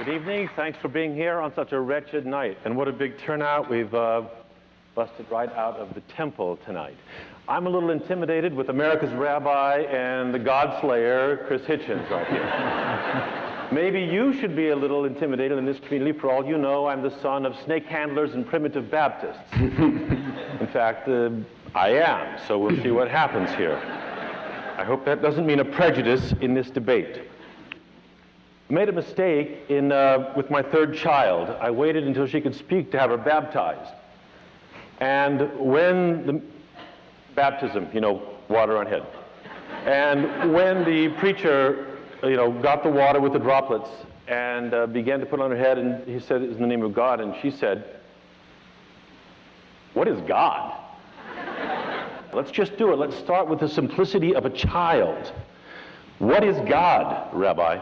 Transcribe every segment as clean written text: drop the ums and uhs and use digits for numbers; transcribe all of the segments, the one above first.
Good evening. Thanks for being here on such a wretched night. And what a big turnout. We've busted right out of the temple tonight. I'm a little intimidated with America's Rabbi and the God Slayer, Chris Hitchens, right here. Maybe you should be a little intimidated in this community. For all you know, I'm the son of snake handlers and primitive Baptists. In fact, I am. So we'll see what happens here. I hope that doesn't mean a prejudice in this debate. I made a mistake with my third child. I waited until she could speak to have her baptized. And when the baptism, water on head. And when the preacher, got the water with the droplets and began to put on her head, and he said, "It's in the name of God," and she said, "What is God?" Let's just do it. Let's start with the simplicity of a child. What is God, Rabbi?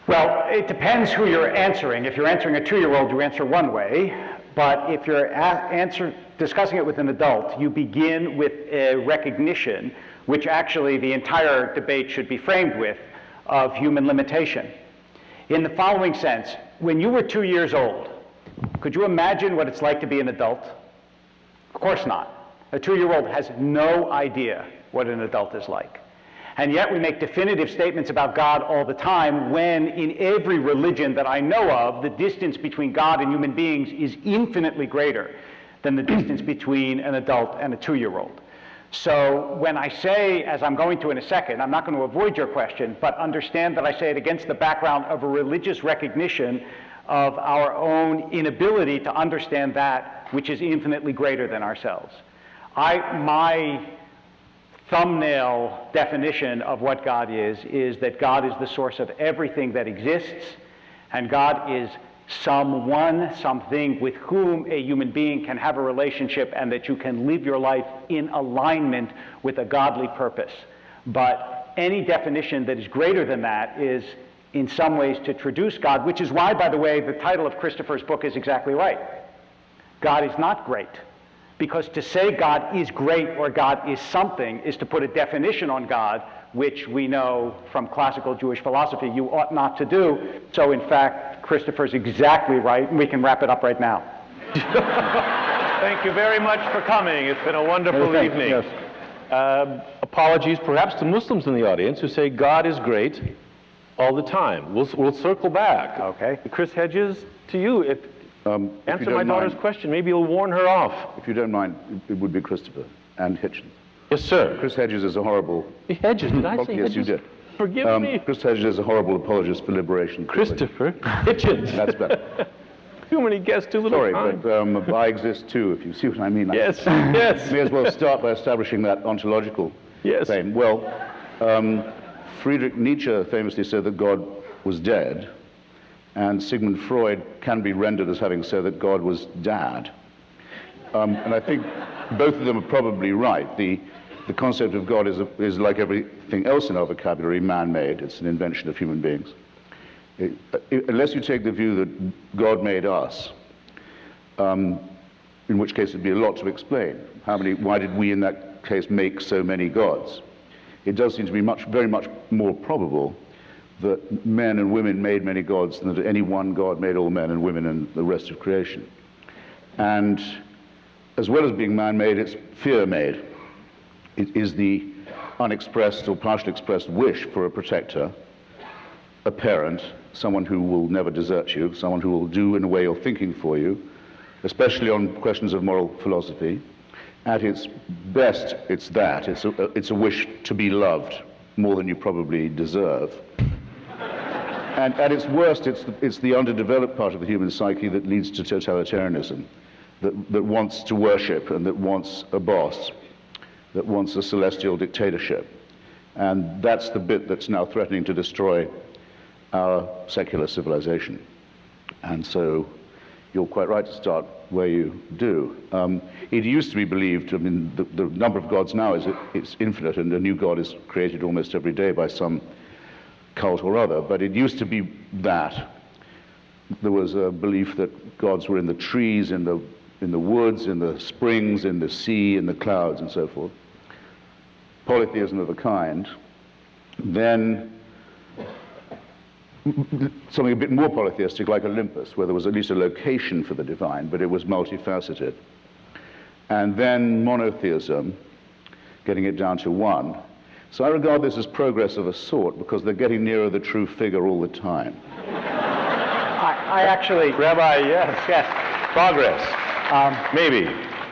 Well, it depends who you're answering. If you're answering a 2-year-old, you answer one way. But if you're discussing it with an adult, you begin with a recognition, which actually the entire debate should be framed with, of human limitation. In the following sense, when you were 2 years old, could you imagine what it's like to be an adult? Of course not. A 2-year-old has no idea what an adult is like. And yet we make definitive statements about God all the time when in every religion that I know of, the distance between God and human beings is infinitely greater than the distance between an adult and a 2-year-old. So when I say, as I'm going to in a second, I'm not going to avoid your question, but understand that I say it against the background of a religious recognition of our own inability to understand that which is infinitely greater than ourselves. My thumbnail definition of what God is that God is the source of everything that exists, and God is something with whom a human being can have a relationship, and that you can live your life in alignment with a godly purpose. But any definition that is greater than that is in some ways to traduce God, which is why, by the way, the title of Christopher's book is exactly right. God is not great. Because to say God is great or God is something is to put a definition on God, which we know from classical Jewish philosophy you ought not to do. So in fact, Christopher's exactly right, and we can wrap it up right now. Thank you very much for coming. It's been a wonderful evening. Yes. Apologies perhaps to Muslims in the audience who say God is great all the time. We'll circle back. Okay. Chris Hedges, to you. Answer my daughter's question. Maybe you'll warn her off. If you don't mind, it would be Christopher and Hitchens. Yes, sir. Chris Hedges is a horrible... Hedges? Did I say Yes, Hedges? you did. Forgive me. Chris Hedges is a horrible apologist for liberation. Christopher Hitchens. That's better. Too many guests, too little time. Sorry, but I exist too, if you see what I mean. Yes, yes. May as well start by establishing that ontological claim. Well, Friedrich Nietzsche famously said that God was dead, and Sigmund Freud can be rendered as having said that God was dad. And I think both of them are probably right. The concept of God is like everything else in our vocabulary, man-made. It's an invention of human beings. Unless you take the view that God made us, in which case it'd be a lot to explain. Why did we in that case make so many gods? It does seem to be very much more probable that men and women made many gods than that any one God made all men and women and the rest of creation. And as well as being man-made, it's fear-made. It is the unexpressed or partially expressed wish for a protector, a parent, someone who will never desert you, someone who will do in a way you're thinking for you, especially on questions of moral philosophy. At its best, it's that. It's a wish to be loved more than you probably deserve. And at its worst, it's the underdeveloped part of the human psyche that leads to totalitarianism, that wants to worship and that wants a boss, that wants a celestial dictatorship. And that's the bit that's now threatening to destroy our secular civilization. And so you're quite right to start where you do. It used to be believed, the number of gods now it's infinite, and a new god is created almost every day by some cult or other, but it used to be that. There was a belief that gods were in the trees, in the woods, in the springs, in the sea, in the clouds, and so forth. Polytheism of a kind. Then something a bit more polytheistic like Olympus, where there was at least a location for the divine, but it was multifaceted. And then monotheism, getting it down to one. So I regard this as progress of a sort, because they're getting nearer the true figure all the time. I actually... Rabbi, yes. Progress. Maybe.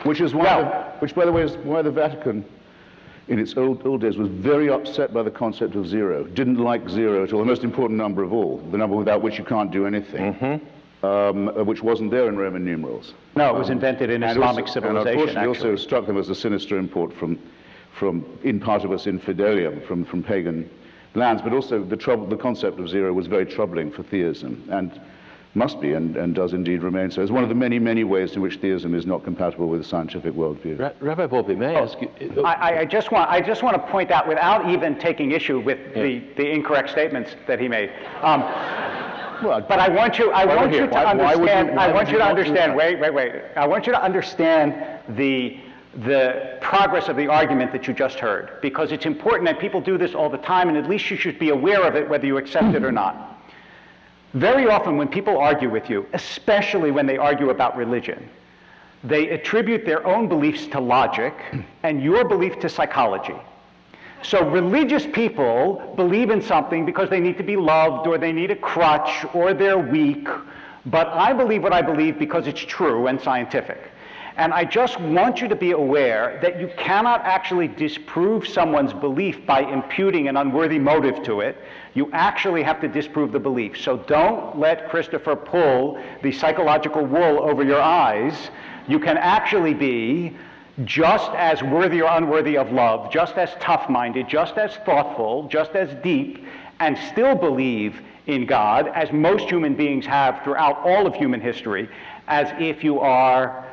Which is why, which by the way is why the Vatican, in its old days, was very upset by the concept of zero. Didn't like zero at all, the most important number of all, the number without which you can't do anything, which wasn't there in Roman numerals. No, it was invented in Islamic civilization, and unfortunately actually. also struck them as a sinister import from in partibus infidelium, from pagan lands, but also the concept of zero was very troubling for theism, and must be, and does indeed remain so. It's one of the many, many ways in which theism is not compatible with a scientific worldview. Rabbi Wolpe, may I ask you? I just want to point out, without even taking issue with the incorrect statements that he made. But I want you to understand. Wait. I want you to understand the progress of the argument that you just heard, because it's important, and people do this all the time, and at least you should be aware of it, whether you accept it or not. Very often when people argue with you, especially when they argue about religion, they attribute their own beliefs to logic and your belief to psychology. So religious people believe in something because they need to be loved, or they need a crutch, or they're weak. But I believe what I believe because it's true and scientific. And I just want you to be aware that you cannot actually disprove someone's belief by imputing an unworthy motive to it. You actually have to disprove the belief. So don't let Christopher pull the psychological wool over your eyes. You can actually be just as worthy or unworthy of love, just as tough-minded, just as thoughtful, just as deep, and still believe in God, as most human beings have throughout all of human history, as if you are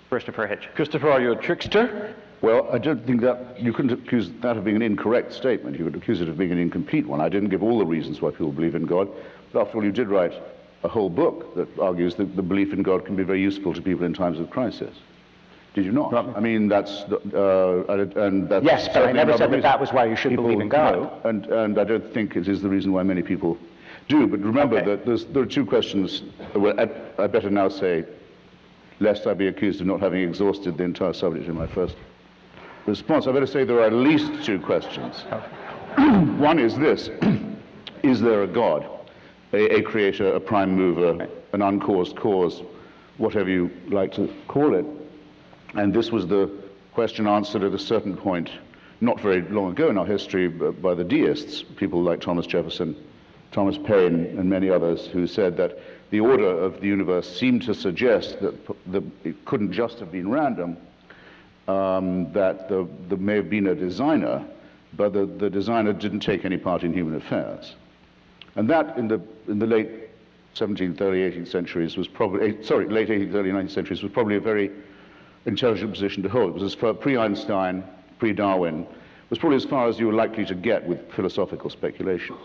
Christopher Hitchens. Christopher, are you a trickster? Well, I don't think that, you couldn't accuse that of being an incorrect statement. You could accuse it of being an incomplete one. I didn't give all the reasons why people believe in God, but after all, you did write a whole book that argues that the belief in God can be very useful to people in times of crisis. Did you not? I mean, that's... and that's yes, but I never said that was why you should believe in God. No, and I don't think it is the reason why many people do. But remember that there are two questions. Well, I better now say, lest I be accused of not having exhausted the entire subject in my first response, I better say there are at least two questions. One is this: is there a God, a creator, a prime mover, an uncaused cause, whatever you like to call it? And this was the question answered at a certain point, not very long ago in our history, by the deists, people like Thomas Jefferson, Thomas Paine, and many others, who said that the order of the universe seemed to suggest that it couldn't just have been random, that there may have been a designer, but the designer didn't take any part in human affairs. And that, in the late 17th, early 18th centuries was probably, late 18th, early 19th centuries was probably a very intelligent position to hold. It was as far, pre-Einstein, pre-Darwin, was probably as far as you were likely to get with philosophical speculation.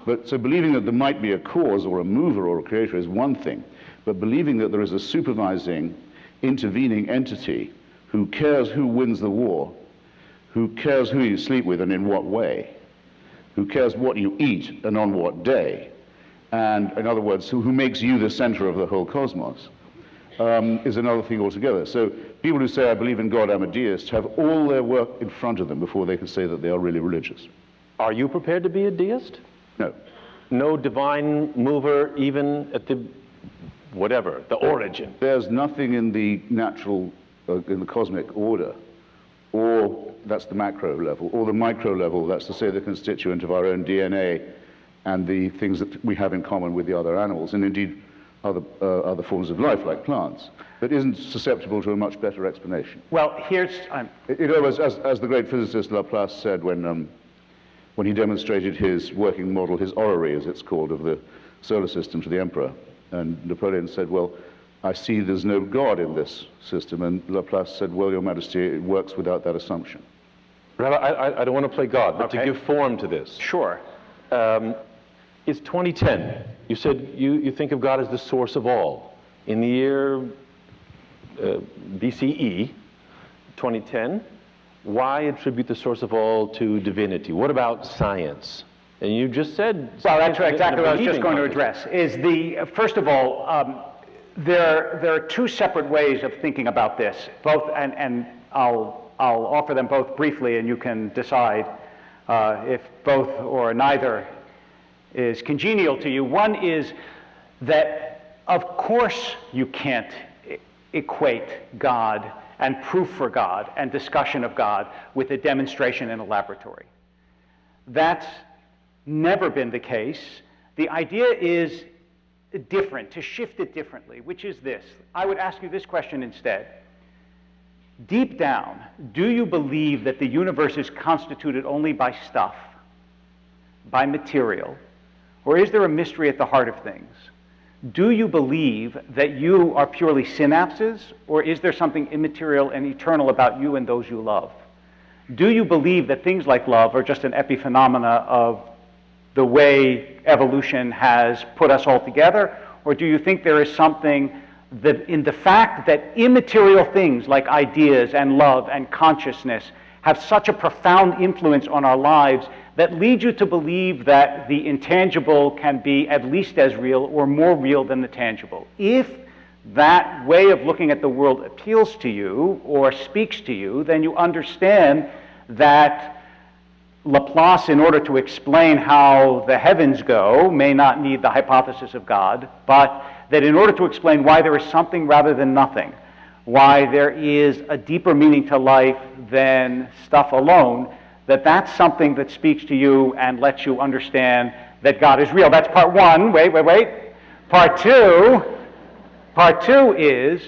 But so believing that there might be a cause or a mover or a creator is one thing, but believing that there is a supervising, intervening entity who cares who wins the war, who cares who you sleep with and in what way, who cares what you eat and on what day, and in other words, who makes you the center of the whole cosmos, is another thing altogether. So people who say, I believe in God, I'm a deist, have all their work in front of them before they can say that they are really religious. Are you prepared to be a deist? No. No divine mover, even at the, whatever, the origin? There's nothing in the natural, in the cosmic order, or that's the macro level, or the micro level, that's to say the constituent of our own DNA and the things that we have in common with the other animals, and indeed other forms of life like plants, that isn't susceptible to a much better explanation. Well, here's... as the great physicist Laplace said when he demonstrated his working model, his orrery, as it's called, of the solar system to the emperor. And Napoleon said, well, I see there's no God in this system. And Laplace said, well, Your Majesty, it works without that assumption. Rabbi, I don't want to play God, but to give form to this. Sure. It's 2010. You said you think of God as the source of all. In the year BCE, 2010, why attribute the source of all to divinity? What about science? And you just said... Well, that's exactly what I was just going to address. First of all, there are two separate ways of thinking about this, both, and I'll offer them both briefly, and you can decide if both or neither is congenial to you. One is that, of course, you can't equate God and proof for God and discussion of God with a demonstration in a laboratory. That's never been the case. The idea is different, to shift it differently, which is this. I would ask you this question instead. Deep down, do you believe that the universe is constituted only by stuff, by material, or is there a mystery at the heart of things? Do you believe that you are purely synapses, or is there something immaterial and eternal about you and those you love? Do you believe that things like love are just an epiphenomena of the way evolution has put us all together, or do you think there is something that in the fact that immaterial things like ideas and love and consciousness have such a profound influence on our lives that lead you to believe that the intangible can be at least as real or more real than the tangible? If that way of looking at the world appeals to you or speaks to you, then you understand that Laplace, in order to explain how the heavens go, may not need the hypothesis of God, but that in order to explain why there is something rather than nothing, why there is a deeper meaning to life than stuff alone, that's something that speaks to you and lets you understand that God is real. That's part one. Wait. Part two is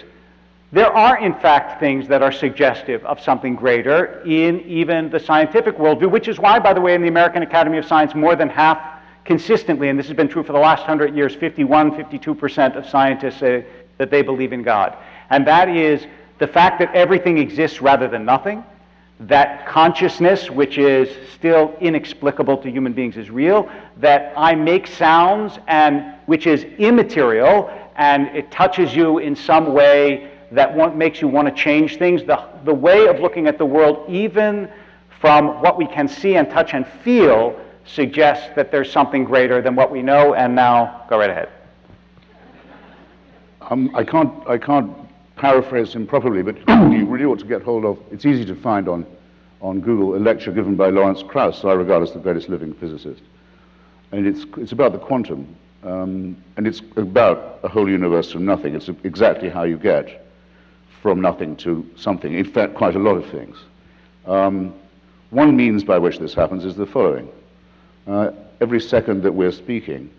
there are, in fact, things that are suggestive of something greater in even the scientific worldview, which is why, by the way, in the American Academy of Science, more than half consistently, and this has been true for the last 100 years, 52% of scientists say that they believe in God. And that is the fact that everything exists rather than nothing, that consciousness, which is still inexplicable to human beings, is real, that I make sounds, and which is immaterial, and it touches you in some way that makes you want to change things. The way of looking at the world, even from what we can see and touch and feel, suggests that there's something greater than what we know. And now, go right ahead. I can't paraphrase him properly, but you really ought to get hold of, it's easy to find on Google, a lecture given by Lawrence Krauss, who I regard as the greatest living physicist. And it's about the quantum, and it's about a whole universe from nothing. It's exactly how you get from nothing to something, in fact, quite a lot of things. One means by which this happens is the following. Every second that we're speaking,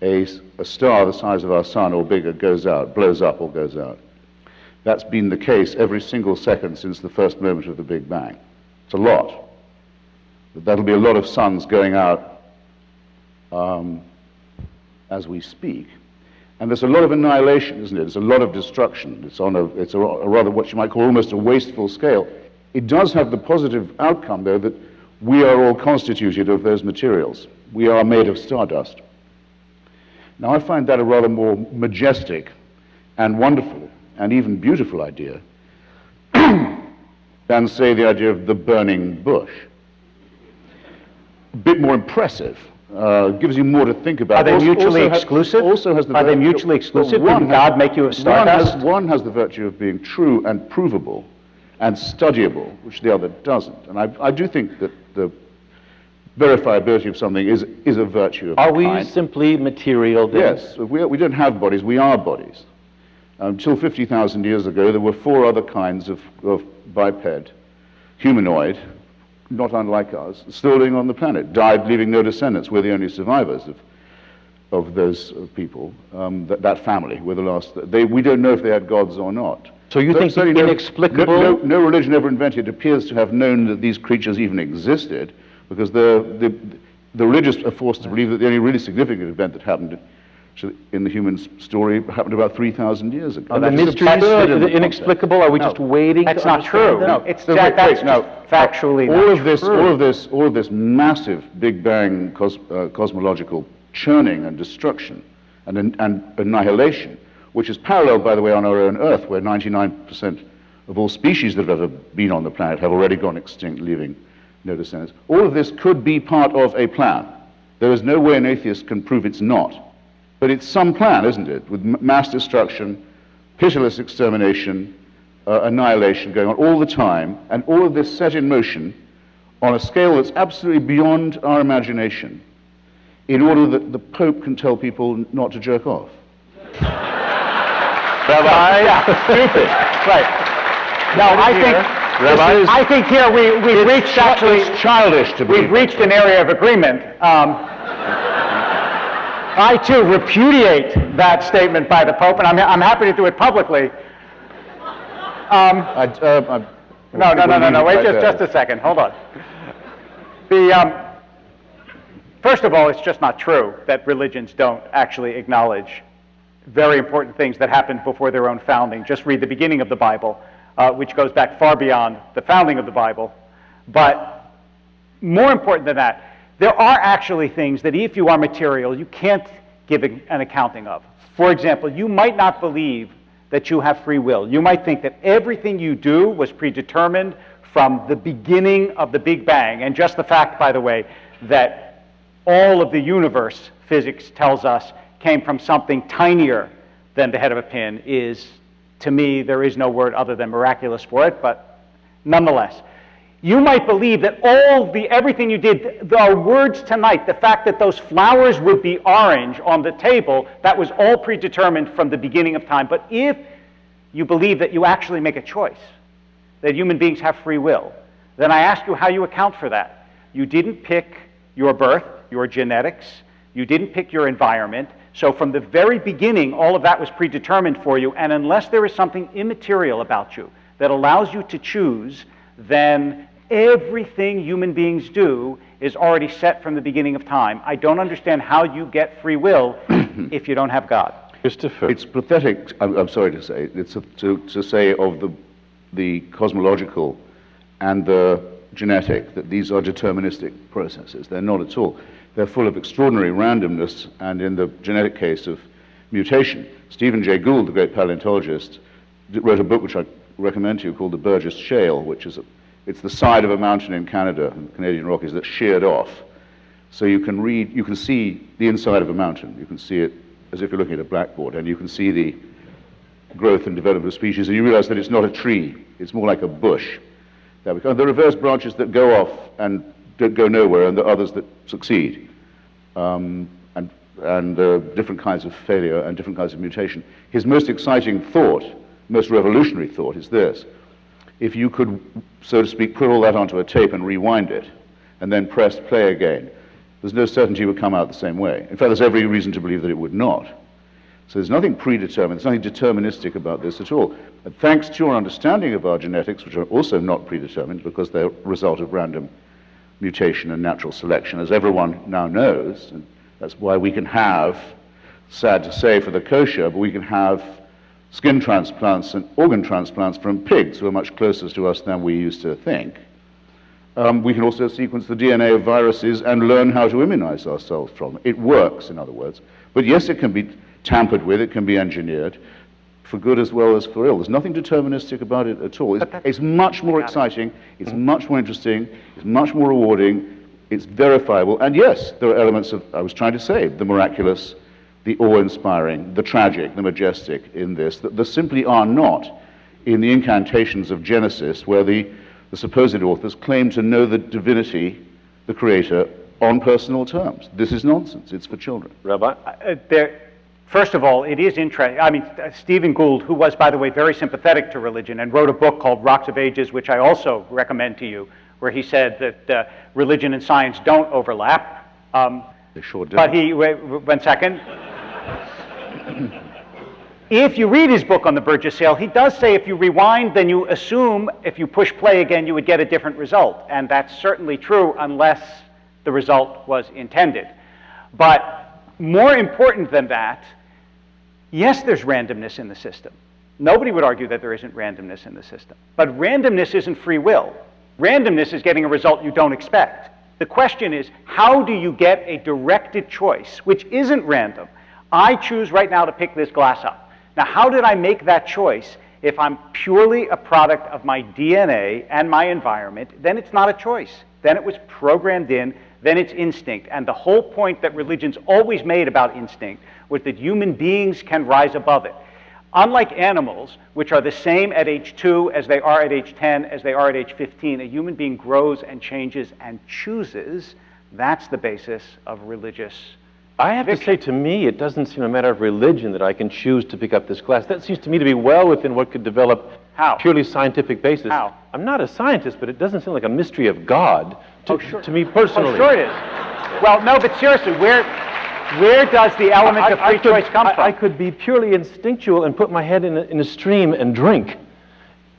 a star the size of our sun or bigger goes out, blows up or goes out. That's been the case every single second since the first moment of the Big Bang. It's a lot. That'll be a lot of suns going out as we speak. And there's a lot of annihilation, isn't it? There's a lot of destruction. It's a rather what you might call almost a wasteful scale. It does have the positive outcome, though, that we are all constituted of those materials. We are made of stardust. Now, I find that a rather more majestic and wonderful and even beautiful idea than, say, the idea of the burning bush. A bit more impressive. Gives you more to think about. Are they mutually exclusive? Are they mutually exclusive? Did God make you of stardust? One has the virtue of being true and provable and studyable, which the other doesn't. And I do think that the verifiability of something is a virtue of Are we simply material then? Yes. We don't have bodies. We are bodies. Until 50,000 years ago, there were 4 other kinds of biped, humanoid, not unlike us, still living on the planet, died leaving no descendants. We're the only survivors of those people. That family were the last. We don't know if they had gods or not. So you think the inexplicable... No religion ever invented appears to have known that these creatures even existed, because the religious are forced to believe that the only really significant event that happened in the human story happened about 3,000 years ago. Are the mysteries the inexplicable? Are we just waiting? That's not true. Them? No, that's factually all of this massive Big Bang cosmological churning and destruction and annihilation, which is paralleled, by the way, on our own Earth, where 99% of all species that have ever been on the planet have already gone extinct, leaving no descendants. All of this could be part of a plan. There is no way an atheist can prove it's not. But it's some plan, isn't it, with mass destruction, pitiless extermination, annihilation going on all the time, and all of this set in motion on a scale that's absolutely beyond our imagination, in order that the Pope can tell people not to jerk off. Rabbi? Yeah, stupid. Right. No, I think here we've reached actually... It's childish to be. We've reached an area of agreement. I, too, repudiate that statement by the Pope, and I'm happy to do it publicly. No, wait just a second. Hold on. First of all, it's just not true that religions don't actually acknowledge very important things that happened before their own founding. Just read the beginning of the Bible, which goes back far beyond the founding of the Bible. But more important than that, there are actually things that if you are material, you can't give an accounting of. For example, you might not believe that you have free will. You might think that everything you do was predetermined from the beginning of the Big Bang. And just the fact, by the way, that all of the universe, physics tells us, came from something tinier than the head of a pin is, to me, there is no word other than miraculous for it, but nonetheless. You might believe that everything you did, our words tonight, the fact that those flowers would be orange on the table, that was all predetermined from the beginning of time. But if you believe that you actually make a choice, that human beings have free will, then I ask you how you account for that. You didn't pick your birth, your genetics, you didn't pick your environment, so from the very beginning, all of that was predetermined for you, and unless there is something immaterial about you that allows you to choose, then everything human beings do is already set from the beginning of time. I don't understand how you get free will if you don't have God. Christopher. It's pathetic, I'm sorry to say, to say of the cosmological and the genetic that these are deterministic processes. They're not at all. They're full of extraordinary randomness, and in the genetic case of mutation, Stephen Jay Gould, the great paleontologist, wrote a book which I recommend to you called The Burgess Shale, which is it's the side of a mountain in Canada, in the Canadian Rockies, that's sheared off. So you can see the inside of a mountain. You can see it as if you're looking at a blackboard, and you can see the growth and development of species, and you realize that it's not a tree, it's more like a bush. There are reverse branches that go off and don't go nowhere, and the others that succeed. And different kinds of failure and different kinds of mutation. His most exciting thought, most revolutionary thought is this. If you could, so to speak, put all that onto a tape and rewind it, and then press play again, there's no certainty it would come out the same way. In fact, there's every reason to believe that it would not. So there's nothing predetermined, there's nothing deterministic about this at all. And thanks to our understanding of our genetics, which are also not predetermined because they're a result of random mutation and natural selection, as everyone now knows, and that's why we can have, sad to say for the kosher, but we can have skin transplants and organ transplants from pigs who are much closer to us than we used to think. We can also sequence the DNA of viruses and learn how to immunize ourselves from them. It works, in other words. But yes, it can be tampered with, it can be engineered, for good as well as for ill. There's nothing deterministic about it at all. It's much more exciting, it's much more interesting, it's much more rewarding, it's verifiable, and yes, there are elements of, I was trying to say, the miraculous, the awe-inspiring, the tragic, the majestic in this, that there simply are not in the incantations of Genesis, where the supposed authors claim to know the divinity, the creator, on personal terms. This is nonsense, it's for children. Rabbi? First of all, it is interesting. I mean, Stephen Gould, who was, by the way, very sympathetic to religion and wrote a book called Rocks of Ages, which I also recommend to you, where he said that religion and science don't overlap. They sure do. But wait 1 second. If you read his book on the Burgess Shale, he does say if you rewind, then you assume if you push play again, you would get a different result. And that's certainly true unless the result was intended. But more important than that, yes, there's randomness in the system. Nobody would argue that there isn't randomness in the system. But randomness isn't free will. Randomness is getting a result you don't expect. The question is, how do you get a directed choice, which isn't random? I choose right now to pick this glass up. Now, how did I make that choice? If I'm purely a product of my DNA and my environment, then it's not a choice. then it was programmed in, then it's instinct. And the whole point that religions always made about instinct was that human beings can rise above it. Unlike animals, which are the same at age 2 as they are at age 10, as they are at age 15, a human being grows and changes and chooses. That's the basis of religious I have to say, to me, it doesn't seem a matter of religion that I can choose to pick up this class. That seems to me to be well within what could develop purely scientific basis. How? I'm not a scientist, but it doesn't seem like a mystery of God to me personally. Oh, sure it is. Well, no, but seriously, where does the element of free choice come from? I could be purely instinctual and put my head in a stream and drink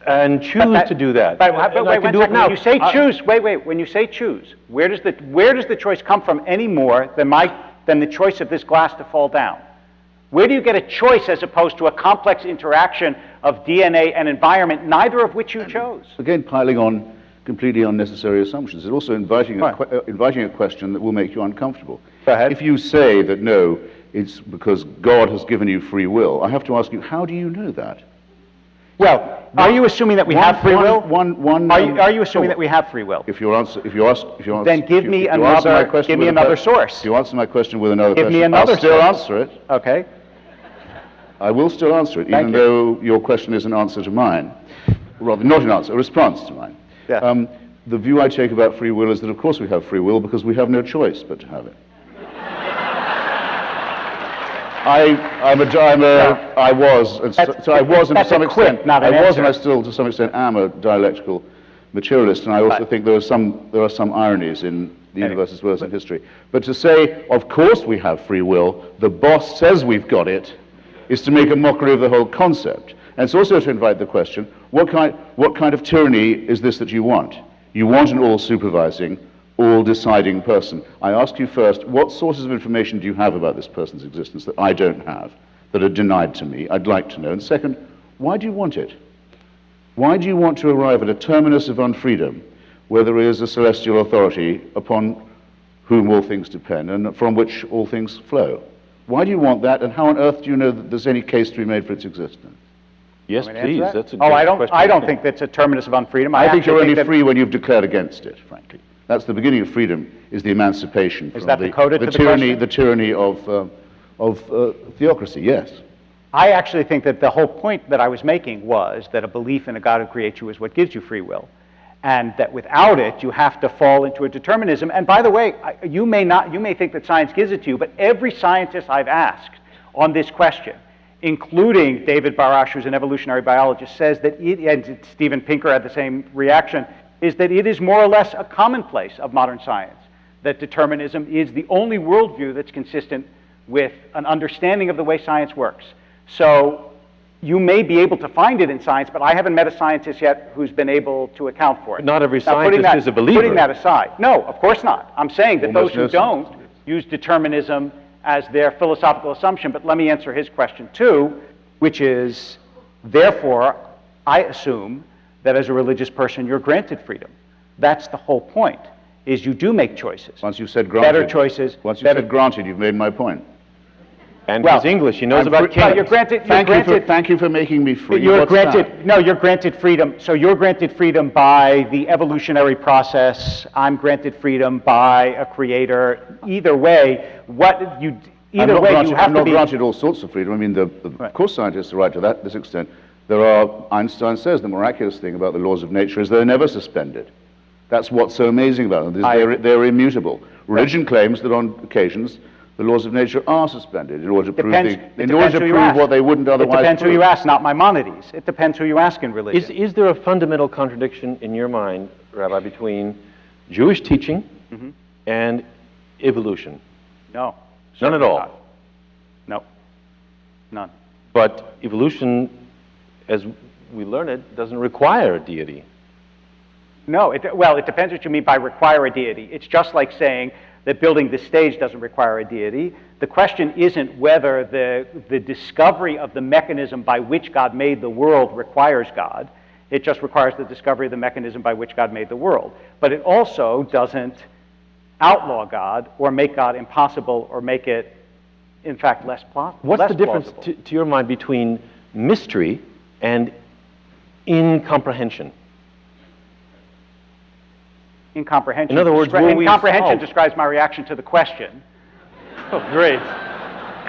and choose to do that. But wait, one second. When you say choose, when you say choose, where does the choice come from any more than the choice of this glass to fall down? Where do you get a choice as opposed to a complex interaction of DNA and environment, neither of which you chose? Again, piling on completely unnecessary assumptions. It's also inviting a question that will make you uncomfortable. Go ahead. If you say that, no, it's because God has given you free will, I have to ask you, how do you know that? Well, are you assuming that we have free will? Are you assuming that we have free will? If you answer, then give me another source. If you answer my question with another question, give me another I'll still answer it. Okay. I will still answer it, even though your question is an answer to mine. Rather, not an answer, a response to mine. Yeah. The view I take about free will is that, of course, we have free will because we have no choice but to have it. I was, and to some extent, I still to some extent am a dialectical materialist, and I also think there are some ironies in the universe as well as in history. But to say, of course we have free will, the boss says we've got it, is to make a mockery of the whole concept. And it's also to invite the question, what kind of tyranny is this that you want? You want an all-supervising, all-deciding person. I ask you first, what sources of information do you have about this person's existence that I don't have, that are denied to me? I'd like to know. And second, why do you want it? Why do you want to arrive at a terminus of unfreedom where there is a celestial authority upon whom all things depend and from which all things flow? Why do you want that, and how on earth do you know that there's any case to be made for its existence? Yes, please. That's a good question. I don't think that's a terminus of unfreedom. I think you're only free when you've declared against it, frankly. That's the beginning of freedom, is the emancipation from the tyranny of theocracy, yes. I actually think that the whole point that I was making was that a belief in a God who creates you is what gives you free will, and that without it, you have to fall into a determinism. And by the way, you may think that science gives it to you, but every scientist I've asked on this question, including David Barash, who's an evolutionary biologist, says that and Steven Pinker had the same reaction, is that it is more or less a commonplace of modern science, that determinism is the only worldview that's consistent with an understanding of the way science works. So you may be able to find it in science, but I haven't met a scientist yet who's been able to account for it. Not every scientist is a believer. Putting that aside. No, of course not. I'm saying that those who don't use determinism as their philosophical assumption. But let me answer his question too, which is, therefore, I assume that as a religious person, you're granted freedom. That's the whole point, is you do make choices. Once you've said granted. Better choices. Once you've said granted, you've made my point. And he's English. He knows about kings. You're granted. Thank you for making me free. You're granted freedom. So you're granted freedom by the evolutionary process. I'm granted freedom by a creator. Either way, I'm not granted all sorts of freedom. I mean, of course, scientists are right to this extent. Einstein says the miraculous thing about the laws of nature is they're never suspended. That's what's so amazing about them. They're immutable. Religion claims that on occasions the laws of nature are suspended in order to prove what they wouldn't otherwise prove. It depends who you ask, not Maimonides. It depends who you ask in religion. Is there a fundamental contradiction in your mind, Rabbi, between Jewish teaching and evolution? No. None at all? Not. No. None. But evolution, as we learn it, doesn't require a deity. No. It depends what you mean by require a deity. It's just like saying that building the stage doesn't require a deity. The question isn't whether the discovery of the mechanism by which God made the world requires God. It just requires the discovery of the mechanism by which God made the world. But it also doesn't outlaw God or make God impossible or make it, in fact, less plausible. What's the difference, to your mind, between mystery and incomprehension? Incomprehension. In other words, will we incomprehension solve? describes my reaction to the question. Oh, great.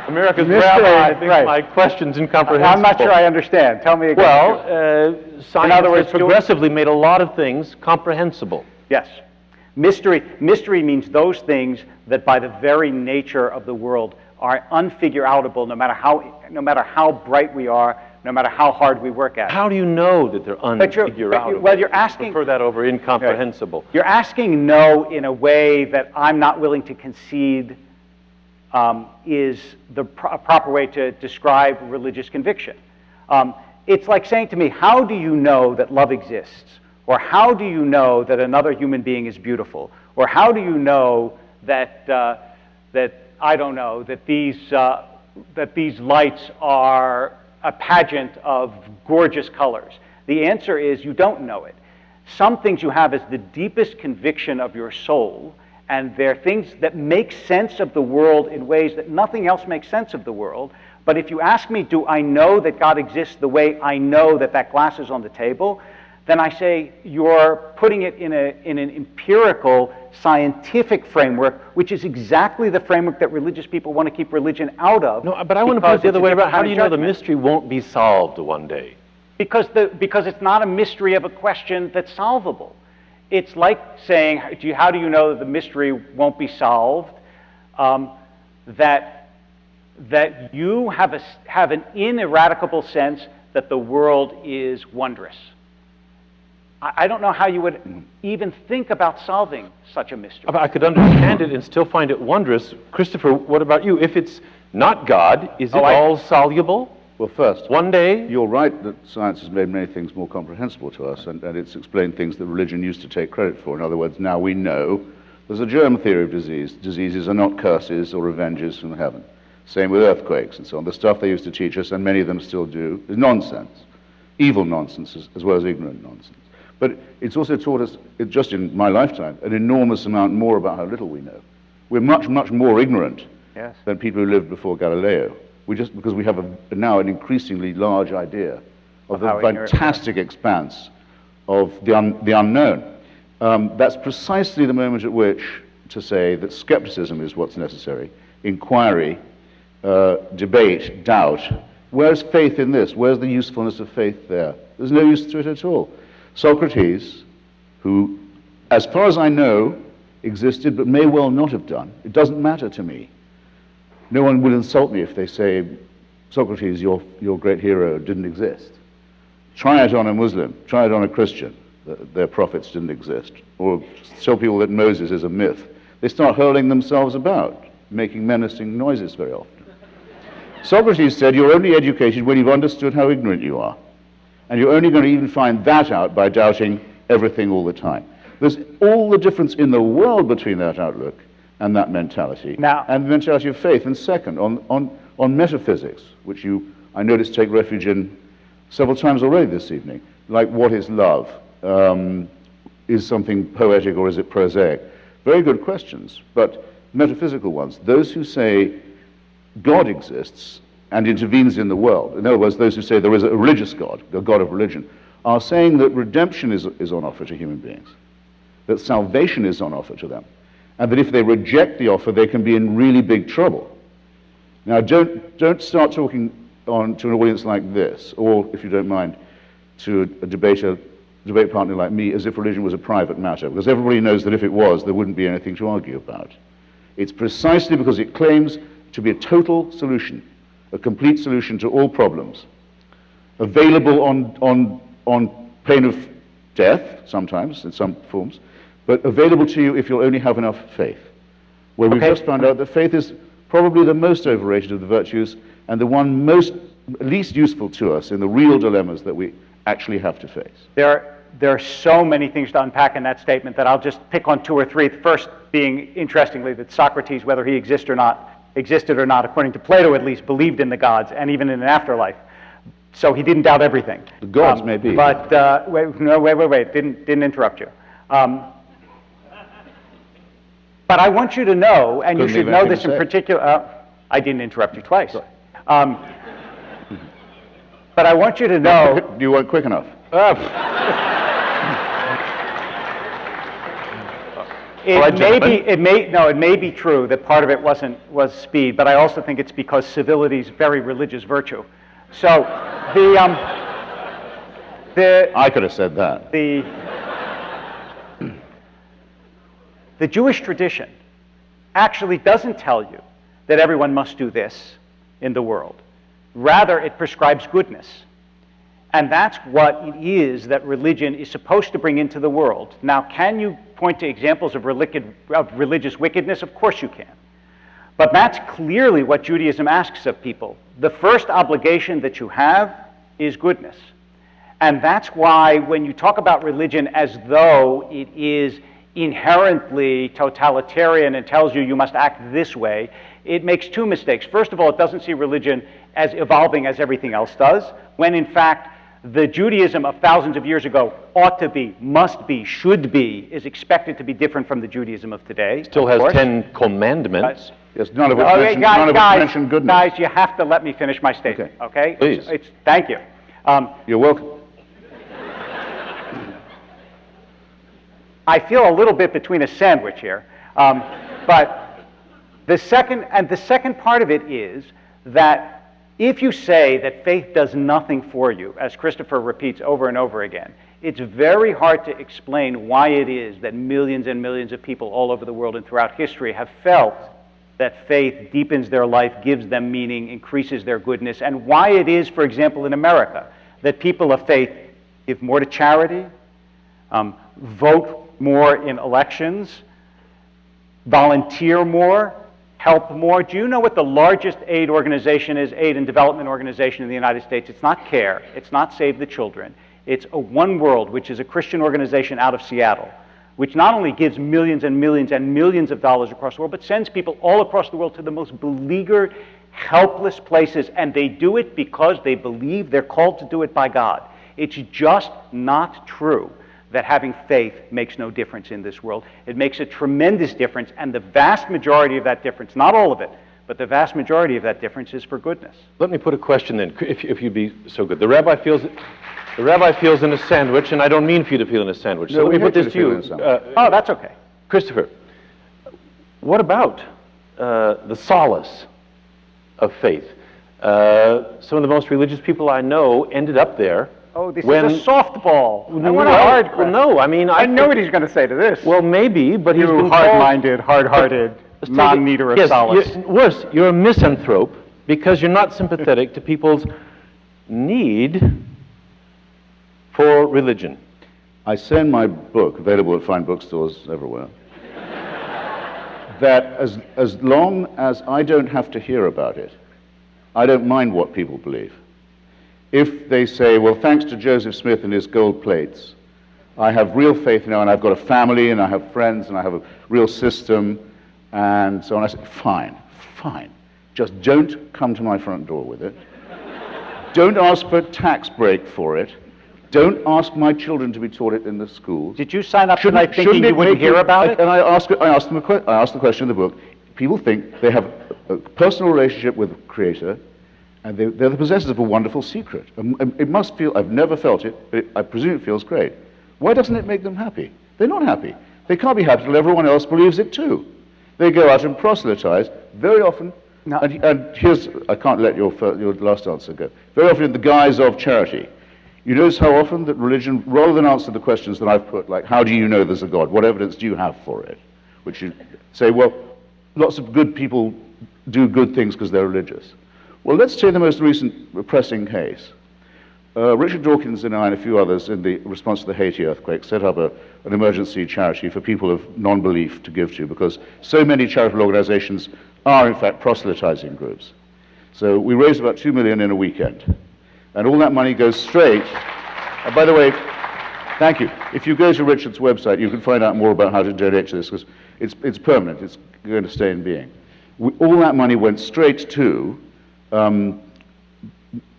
America's Mystery, rabbi thinks right. my question's incomprehensible. I'm not sure I understand. Tell me again. Well, science in other words, has progressively made a lot of things comprehensible. Yes. Mystery means those things that by the very nature of the world are unfigure-outable no matter how bright we are, no matter how hard we work at it. How do you know that they're unfigure-outable? Well, you're asking... Prefer that over incomprehensible. You're asking no in a way that I'm not willing to concede is the proper way to describe religious conviction. It's like saying to me, how do you know that love exists? Or how do you know that another human being is beautiful? Or how do you know that, I don't know, that these lights are a pageant of gorgeous colors? The answer is you don't know it. Some things you have as the deepest conviction of your soul, and they're things that make sense of the world in ways that nothing else makes sense of the world. But if you ask me, do I know that God exists the way I know that that glass is on the table, then I say you're putting it in an empirical, scientific framework, which is exactly the framework that religious people want to keep religion out of. No, but I want to put it the other way about. How do you know the mystery won't be solved one day? Because it's not a mystery of a question that's solvable. It's like saying, how do you know that the mystery won't be solved? That you have an ineradicable sense that the world is wondrous. I don't know how you would even think about solving such a mystery. I could understand it and still find it wondrous. Christopher, what about you? If it's not God, is it all soluble? Well, first, one day? You're right that science has made many things more comprehensible to us, and it's explained things that religion used to take credit for. In other words, now we know there's a germ theory of disease. Diseases are not curses or revenges from heaven. Same with earthquakes and so on. The stuff they used to teach us, and many of them still do, is nonsense. Evil nonsense as well as ignorant nonsense. But it's also taught us, just in my lifetime, an enormous amount more about how little we know. We're much, much more ignorant than people who lived before Galileo. Because we have now an increasingly large idea of the fantastic expanse of the unknown. That's precisely the moment at which to say that skepticism is what's necessary, inquiry, debate, doubt. Where's faith in this? Where's the usefulness of faith there? There's no use to it at all. Socrates, who, as far as I know, existed but may well not have done, it doesn't matter to me. No one will insult me if they say, Socrates, your great hero, didn't exist. Try it on a Muslim, try it on a Christian, that their prophets didn't exist. Or tell people that Moses is a myth. They start hurling themselves about, making menacing noises very often. Socrates said, you're only educated when you've understood how ignorant you are. And you're only going to even find that out by doubting everything all the time. There's all the difference in the world between that outlook and that mentality, and the mentality of faith. And second, on metaphysics, which I noticed take refuge in several times already this evening, like what is love? Is something poetic or is it prosaic? Very good questions, but metaphysical ones. Those who say God exists and intervenes in the world, in other words, those who say there is a religious God, a God of religion, are saying that redemption is on offer to human beings, that salvation is on offer to them, and that if they reject the offer, they can be in really big trouble. Now, don't start talking to an audience like this, or, if you don't mind, to a debate partner like me, as if religion was a private matter, because everybody knows that if it was, there wouldn't be anything to argue about. It's precisely because it claims to be a total solution, a complete solution to all problems, available on pain of death, sometimes, in some forms, but available to you if you'll only have enough faith. Where we've just found out that faith is probably the most overrated of the virtues and the one least useful to us in the real dilemmas that we actually have to face. There are so many things to unpack in that statement that I'll just pick on two or three. The first being, interestingly, that Socrates, whether he existed or not, according to Plato at least, believed in the gods and even in an afterlife. So he didn't doubt everything. The gods may be. But, wait, didn't interrupt you. But I want you to know, and you should know this in particular, I didn't interrupt you twice. But I want you to know... You weren't quick enough. It may be true that part of it was speed, but I also think it's because civility is very religious virtue. So I could have said that. The Jewish tradition actually doesn't tell you that everyone must do this in the world. Rather, it prescribes goodness. And that's what it is that religion is supposed to bring into the world. Now, can you point to examples of religious wickedness? Of course you can. But that's clearly what Judaism asks of people. The first obligation that you have is goodness. And that's why when you talk about religion as though it is inherently totalitarian and tells you you must act this way, it makes two mistakes. First of all, it doesn't see religion as evolving as everything else does, when in fact the Judaism of thousands of years ago ought to be, must be, should be, is expected to be different from the Judaism of today. Still has 10 commandments. Yes, none of it mentioned goodness. Guys, you have to let me finish my statement, okay? Please. Thank you. You're welcome. I feel a little bit between a sandwich here. But the second part of it is that if you say that faith does nothing for you, as Christopher repeats over and over again, it's very hard to explain why it is that millions and millions of people all over the world and throughout history have felt that faith deepens their life, gives them meaning, increases their goodness, and why it is, for example, in America, that people of faith give more to charity, vote more in elections, volunteer more, help more. Do you know what the largest aid organization is, aid and development organization in the United States? It's not CARE, it's not Save the Children, it's One World, which is a Christian organization out of Seattle, which not only gives millions and millions and millions of dollars across the world, but sends people all across the world to the most beleaguered, helpless places, and they do it because they believe they're called to do it by God. It's just not true that having faith makes no difference in this world. It makes a tremendous difference, and the vast majority of that difference, not all of it, but the vast majority of that difference is for goodness. Let me put a question then, if you'd be so good. The rabbi feels in a sandwich, and I don't mean for you to feel in a sandwich. So let me put this to you. Oh, that's okay. Christopher, what about the solace of faith? Some of the most religious people I know ended up there. Oh, this is a softball. I want a hard question. Well, no, I mean... I know what he's going to say to this. Well, maybe, but he's been hard-minded, hard-hearted, non-needer of solace. Worse, you're a misanthrope because you're not sympathetic to people's need for religion. I say in my book, available at fine bookstores everywhere, that as long as I don't have to hear about it, I don't mind what people believe. If they say, well, thanks to Joseph Smith and his gold plates, I have real faith now, and I've got a family, and I have friends, and I have a real system, and so on, I say, fine, fine. Just don't come to my front door with it. Don't ask for a tax break for it. Don't ask my children to be taught it in the schools. Did you sign up tonight thinking you wouldn't hear about it? And I asked the question in the book. People think they have a personal relationship with the Creator, and they're the possessors of a wonderful secret. It must feel, I've never felt it, but I presume it feels great. Why doesn't it make them happy? They're not happy. They can't be happy until everyone else believes it too. They go out and proselytize, very often, and here's, I can't let your last answer go, very often in the guise of charity. You notice how often that religion, rather than answer the questions that I've put, like, how do you know there's a God? What evidence do you have for it? Which you say, well, lots of good people do good things because they're religious. Well, let's take the most recent pressing case. Richard Dawkins and I and a few others, in the response to the Haiti earthquake, set up an emergency charity for people of non-belief to give to, because so many charitable organizations are, in fact, proselytizing groups. So we raised about $2 million in a weekend. And all that money goes straight. By the way, thank you. If you go to Richard's website, you can find out more about how to donate to this, because it's permanent. It's going to stay in being. All that money went straight to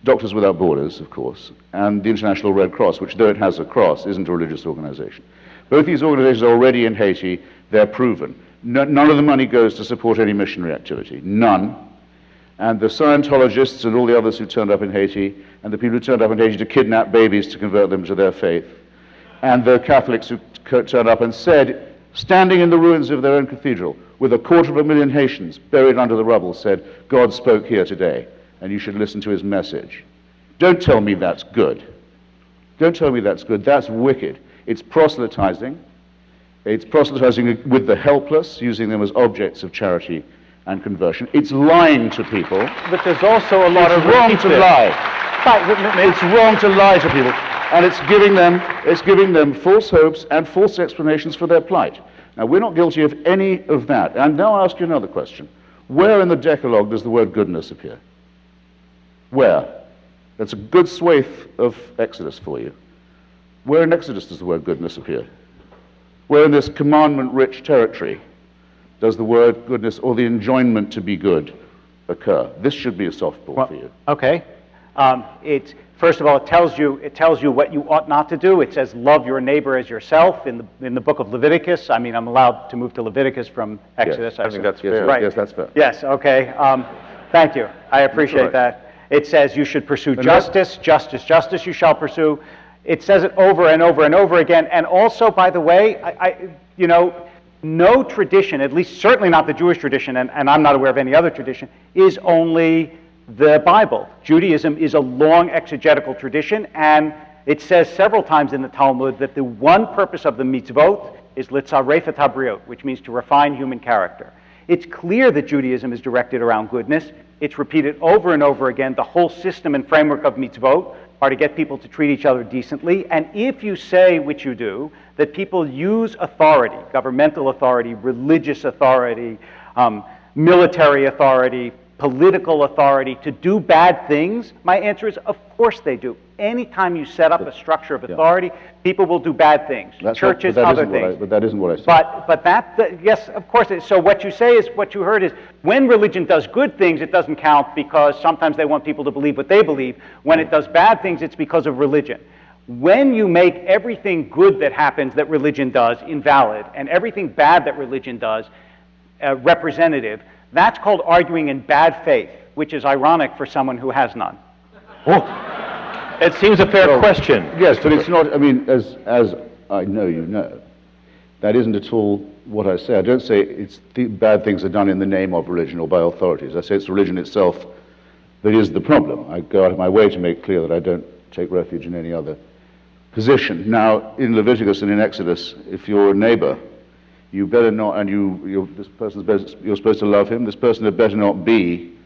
Doctors Without Borders, of course, and the International Red Cross, which, though it has a cross, isn't a religious organization. Both these organizations are already in Haiti. They're proven. None of the money goes to support any missionary activity. None. And the Scientologists and all the others who turned up in Haiti, and the people who turned up in Haiti to kidnap babies to convert them to their faith, and the Catholics who turned up and said, standing in the ruins of their own cathedral, with 250,000 Haitians buried under the rubble, said, God spoke here today, and you should listen to his message. Don't tell me that's good. Don't tell me that's good. That's wicked. It's proselytizing. It's proselytizing with the helpless, using them as objects of charity and conversion. It's lying to people. But there's also a lot of wrong to lie. It's wrong to lie to people, and it's giving them false hopes and false explanations for their plight. Now, we're not guilty of any of that. And now I'll ask you another question. Where in the Decalogue does the word goodness appear? Where? That's a good swathe of Exodus for you. Where in Exodus does the word goodness appear? Where in this commandment-rich territory does the word goodness or the enjoinment to be good occur? This should be a softball for you. Okay. First of all, it tells you what you ought not to do. It says, love your neighbor as yourself in the book of Leviticus. I mean, I'm allowed to move to Leviticus from Exodus. Yes, I think that's fair. Right. Yes, that's fair. Yes, okay. Thank you. I appreciate that. It says you should pursue justice, justice you shall pursue. It says it over and over and over again. And also, by the way, no tradition, at least certainly not the Jewish tradition, and I'm not aware of any other tradition, is only the Bible. Judaism is a long exegetical tradition, and it says several times in the Talmud that the one purpose of the mitzvot is litzaref et habriot, which means to refine human character. It's clear that Judaism is directed around goodness. It's repeated over and over again. The whole system and framework of mitzvot are to get people to treat each other decently. And if you say, which you do, that people use authority, governmental authority, religious authority, military authority, political authority to do bad things, my answer is, of course they do. Anytime you set up a structure of authority, people will do bad things. Churches, other things. But that isn't what I said. Yes, of course. So what you say is, what you heard is, when religion does good things, it doesn't count because sometimes they want people to believe what they believe. When it does bad things, it's because of religion. When you make everything good that happens that religion does invalid, and everything bad that religion does representative, that's called arguing in bad faith, which is ironic for someone who has none. Oh, it seems a fair question. Yes, but it's not, I mean, as I know you know, that isn't at all what I say. I don't say bad things are done in the name of religion or by authorities. I say it's religion itself that is the problem. I go out of my way to make clear that I don't take refuge in any other position. Now, in Leviticus and in Exodus, if you're a neighbor, you better not, and you're supposed to love him. This person had better not be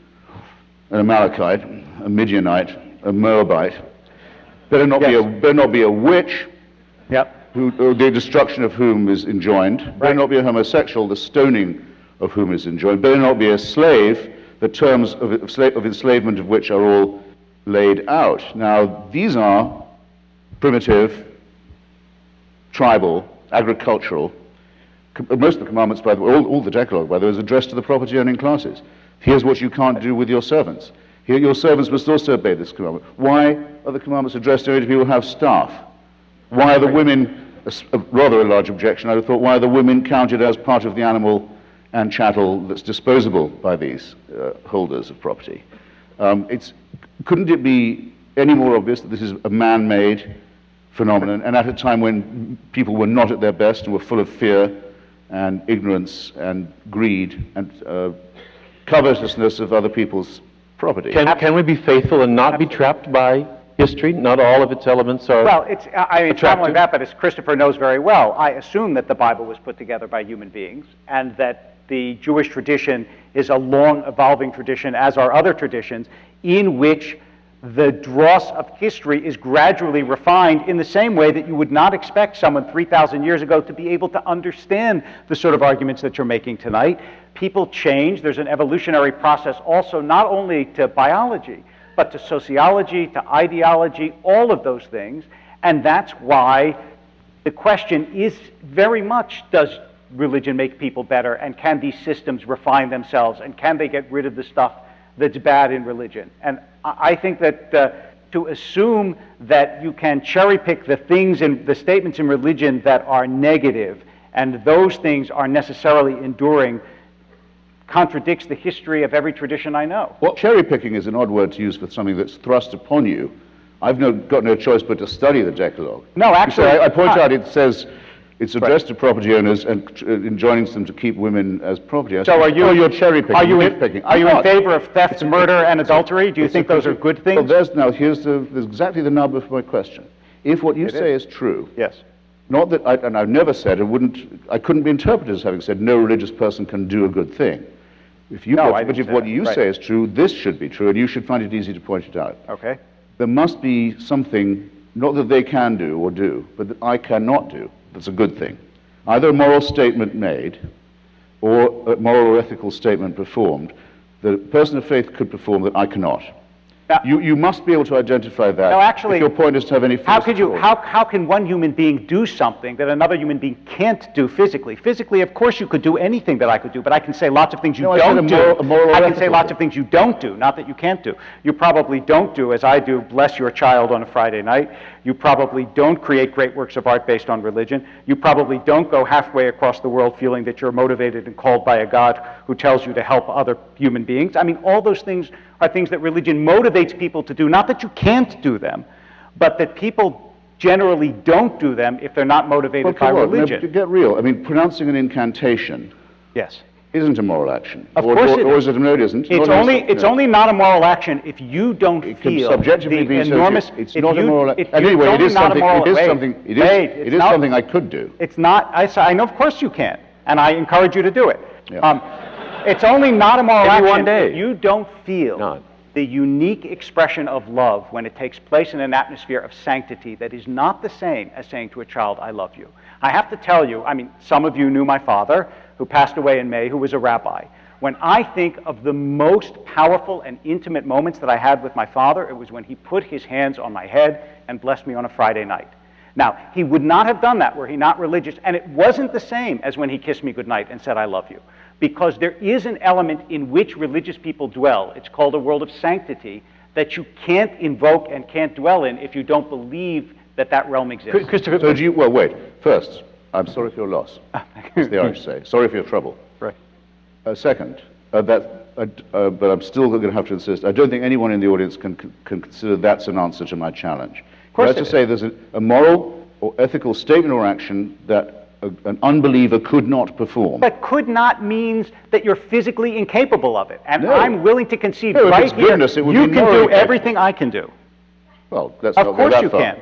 an Amalekite, a Midianite, a Moabite. Better not be a witch. Yep. The destruction of whom is enjoined. Right. Better not be a homosexual, the stoning of whom is enjoined. Better not be a slave, the terms of enslavement of which are all laid out. Now, these are primitive, tribal, agricultural. Most of the commandments, by the way, all the Decalogue, by the way, is addressed to the property-owning classes. Here's what you can't do with your servants. Here, your servants must also obey this commandment. Why are the commandments addressed only to people who have staff? Why are the women, rather a large objection, I would have thought, why are the women counted as part of the animal and chattel that's disposable by these holders of property? Couldn't it be any more obvious that this is a man-made phenomenon, and at a time when people were not at their best and were full of fear and ignorance and greed and covetousness of other people's property? Can we be faithful and not be trapped by history? Not all of its elements are it's not only that, but as Christopher knows very well, I assume that the Bible was put together by human beings, and that the Jewish tradition is a long evolving tradition, as are other traditions, in which the dross of history is gradually refined in the same way that you would not expect someone 3,000 years ago to be able to understand the sort of arguments that you're making tonight. People change. There's an evolutionary process also, not only to biology, but to sociology, to ideology, all of those things. And that's why the question is very much, does religion make people better? And can these systems refine themselves? And can they get rid of the stuff that's bad in religion? And I think that to assume that you can cherry pick the things in the statements in religion that are negative, and those things are necessarily enduring, contradicts the history of every tradition I know. Well, cherry picking is an odd word to use for something that's thrust upon you. I've got no choice but to study the Decalogue. No, actually, I point out it says It's addressed to property owners and enjoining them to keep women as property owners. So are you? Oh, you're cherry picking. Are you in favor of theft, murder, and adultery? Do you think those are good things? Well, there's exactly the nub of my question. If what you say is true, yes. Not that, and I've never said, I couldn't be interpreted as having said no religious person can do a good thing. But if what you say is true, this should be true, and you should find it easy to point it out. Okay. There must be something, not that they can do or do, but that I cannot do, that's a good thing. Either a moral statement made, or a moral or ethical statement performed, that a person of faith could perform that I cannot. Now, you must be able to identify that. No, actually, if your point is to have any how can one human being do something that another human being can't do physically? Physically, of course, you could do anything that I could do, but I can say lots of things you don't do. I can say lots of things you don't do, not that you can't do. You probably don't do, as I do, bless your child on a Friday night. You probably don't create great works of art based on religion. You probably don't go halfway across the world feeling that you're motivated and called by a God who tells you to help other human beings. I mean, all those things are things that religion motivates people to do. Not that you can't do them, but that people generally don't do them if they're not motivated by religion. No, get real. I mean, pronouncing an incantation isn't a moral action. Of course it is. Or is it? No, it isn't. It's only not a moral action if you don't feel subjectively the enormous... It's not a moral action. Anyway, it is something I could do. It's not... I know, of course you can, and I encourage you to do it. Yeah. It's only not a moral action one day. if you don't feel the unique expression of love when it takes place in an atmosphere of sanctity that is not the same as saying to a child, I love you. I have to tell you, I mean, some of you knew my father, who passed away in May, who was a rabbi. When I think of the most powerful and intimate moments that I had with my father, it was when he put his hands on my head and blessed me on a Friday night. Now, he would not have done that were he not religious, and it wasn't the same as when he kissed me goodnight and said, I love you. Because there is an element in which religious people dwell, it's called a world of sanctity, that you can't invoke and can't dwell in if you don't believe that that realm exists. Christopher, so well, wait. First, I'm sorry for your loss, as the Irish say. Sorry for your trouble. Right. Second, but I'm still going to have to insist, I don't think anyone in the audience can consider that's an answer to my challenge. Of course You have to say there's a moral or ethical statement or action that an unbeliever could not perform. But could not means that you're physically incapable of it. And I'm willing to concede right here, goodness, it would you be can do capable. Everything I can do. Well, let's not go that far. Of course you can.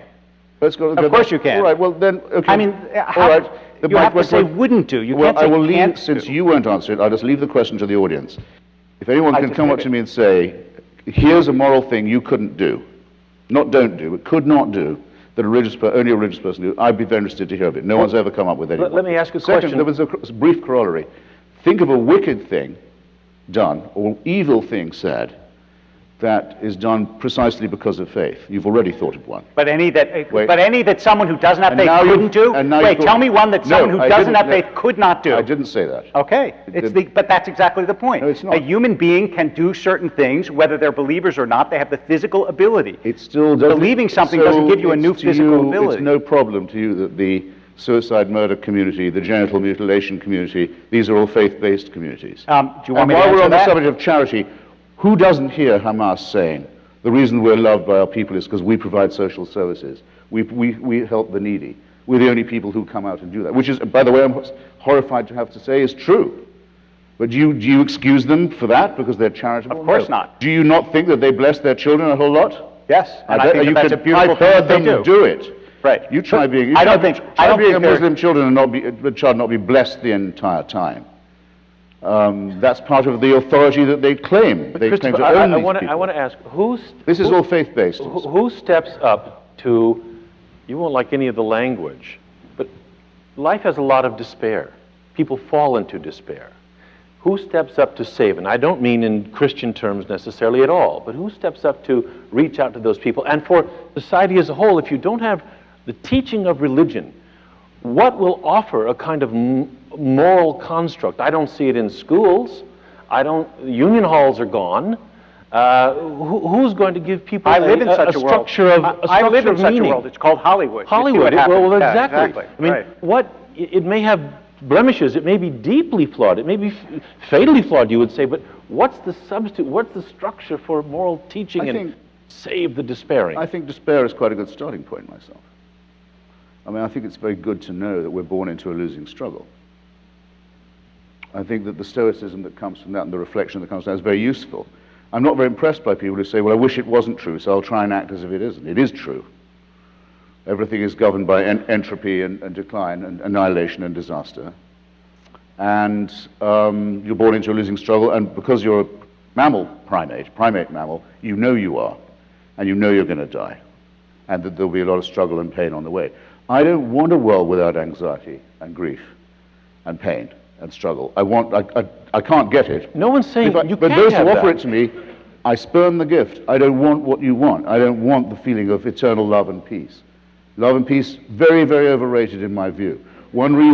Let's go. Of course you can. All right, well then, okay. I mean, all right. You have to say wouldn't do. You well, can't say I will leave, can't since do. you won't answer it, I'll just leave the question to the audience. If anyone can come up to me and say, here's a moral thing you couldn't do, not don't do, but could not do, that only a religious person do, I'd be very interested to hear of it. No one's ever come up with anyone. Let me ask you a question. Second, there was a brief corollary. Think of a wicked thing done, or evil thing said, that is done precisely because of faith. You've already thought of one. But any that someone who doesn't have faith couldn't do? Wait, tell me one that someone who doesn't have faith could not do. I didn't say that. Okay, but that's exactly the point. No, it's not. A human being can do certain things, whether they're believers or not. They have the physical ability. It still doesn't. Believing something doesn't give you a new physical ability. It's no problem to you that the suicide murder community, the genital mutilation community, these are all faith-based communities. Do you want me to while answer we're on that? the subject of charity, who doesn't hear Hamas saying, the reason we're loved by our people is because we provide social services. We help the needy. We're the only people who come out and do that, which is, by the way, I'm horrified to have to say, is true. But do you excuse them for that because they're charitable? Of course not. Do you not think that they bless their children a whole lot? Yes, and I think that's a beautiful thing I've heard that them do it. Right. You try being. I don't think a Muslim children and the child not be blessed the entire time. That's part of the authority that they claim. They claim to own these people. I want to ask, this is all faith-based. Who steps up to, you won't like any of the language, but life has a lot of despair. People fall into despair. Who steps up to save? And I don't mean in Christian terms necessarily at all, but who steps up to reach out to those people? And for society as a whole, if you don't have the teaching of religion, what will offer a kind of moral construct? I don't see it in schools. Union halls are gone. Who's going to give people a structure of meaning? I live in such a world. It's called Hollywood. Hollywood. Well, exactly. I mean, it may have blemishes. It may be deeply flawed. It may be fatally flawed, you would say. But what's the substitute? What's the structure for moral teaching and save the despairing? I think despair is quite a good starting point myself. I mean, I think it's very good to know that we're born into a losing struggle. I think that the stoicism that comes from that and the reflection that comes from that is very useful. I'm not very impressed by people who say, well, I wish it wasn't true, so I'll try and act as if it isn't. It is true. Everything is governed by entropy and decline and annihilation and disaster. And you're born into a losing struggle, and because you're a mammal primate mammal, you know you are, and you know you're going to die, and that there'll be a lot of struggle and pain on the way. I don't want a world without anxiety and grief and pain and struggle. I can't get it. No one's saying you but can't those have who offer that. it to me, I spurn the gift. I don't want what you want. I don't want the feeling of eternal love and peace. Love and peace, very, very overrated in my view. One of the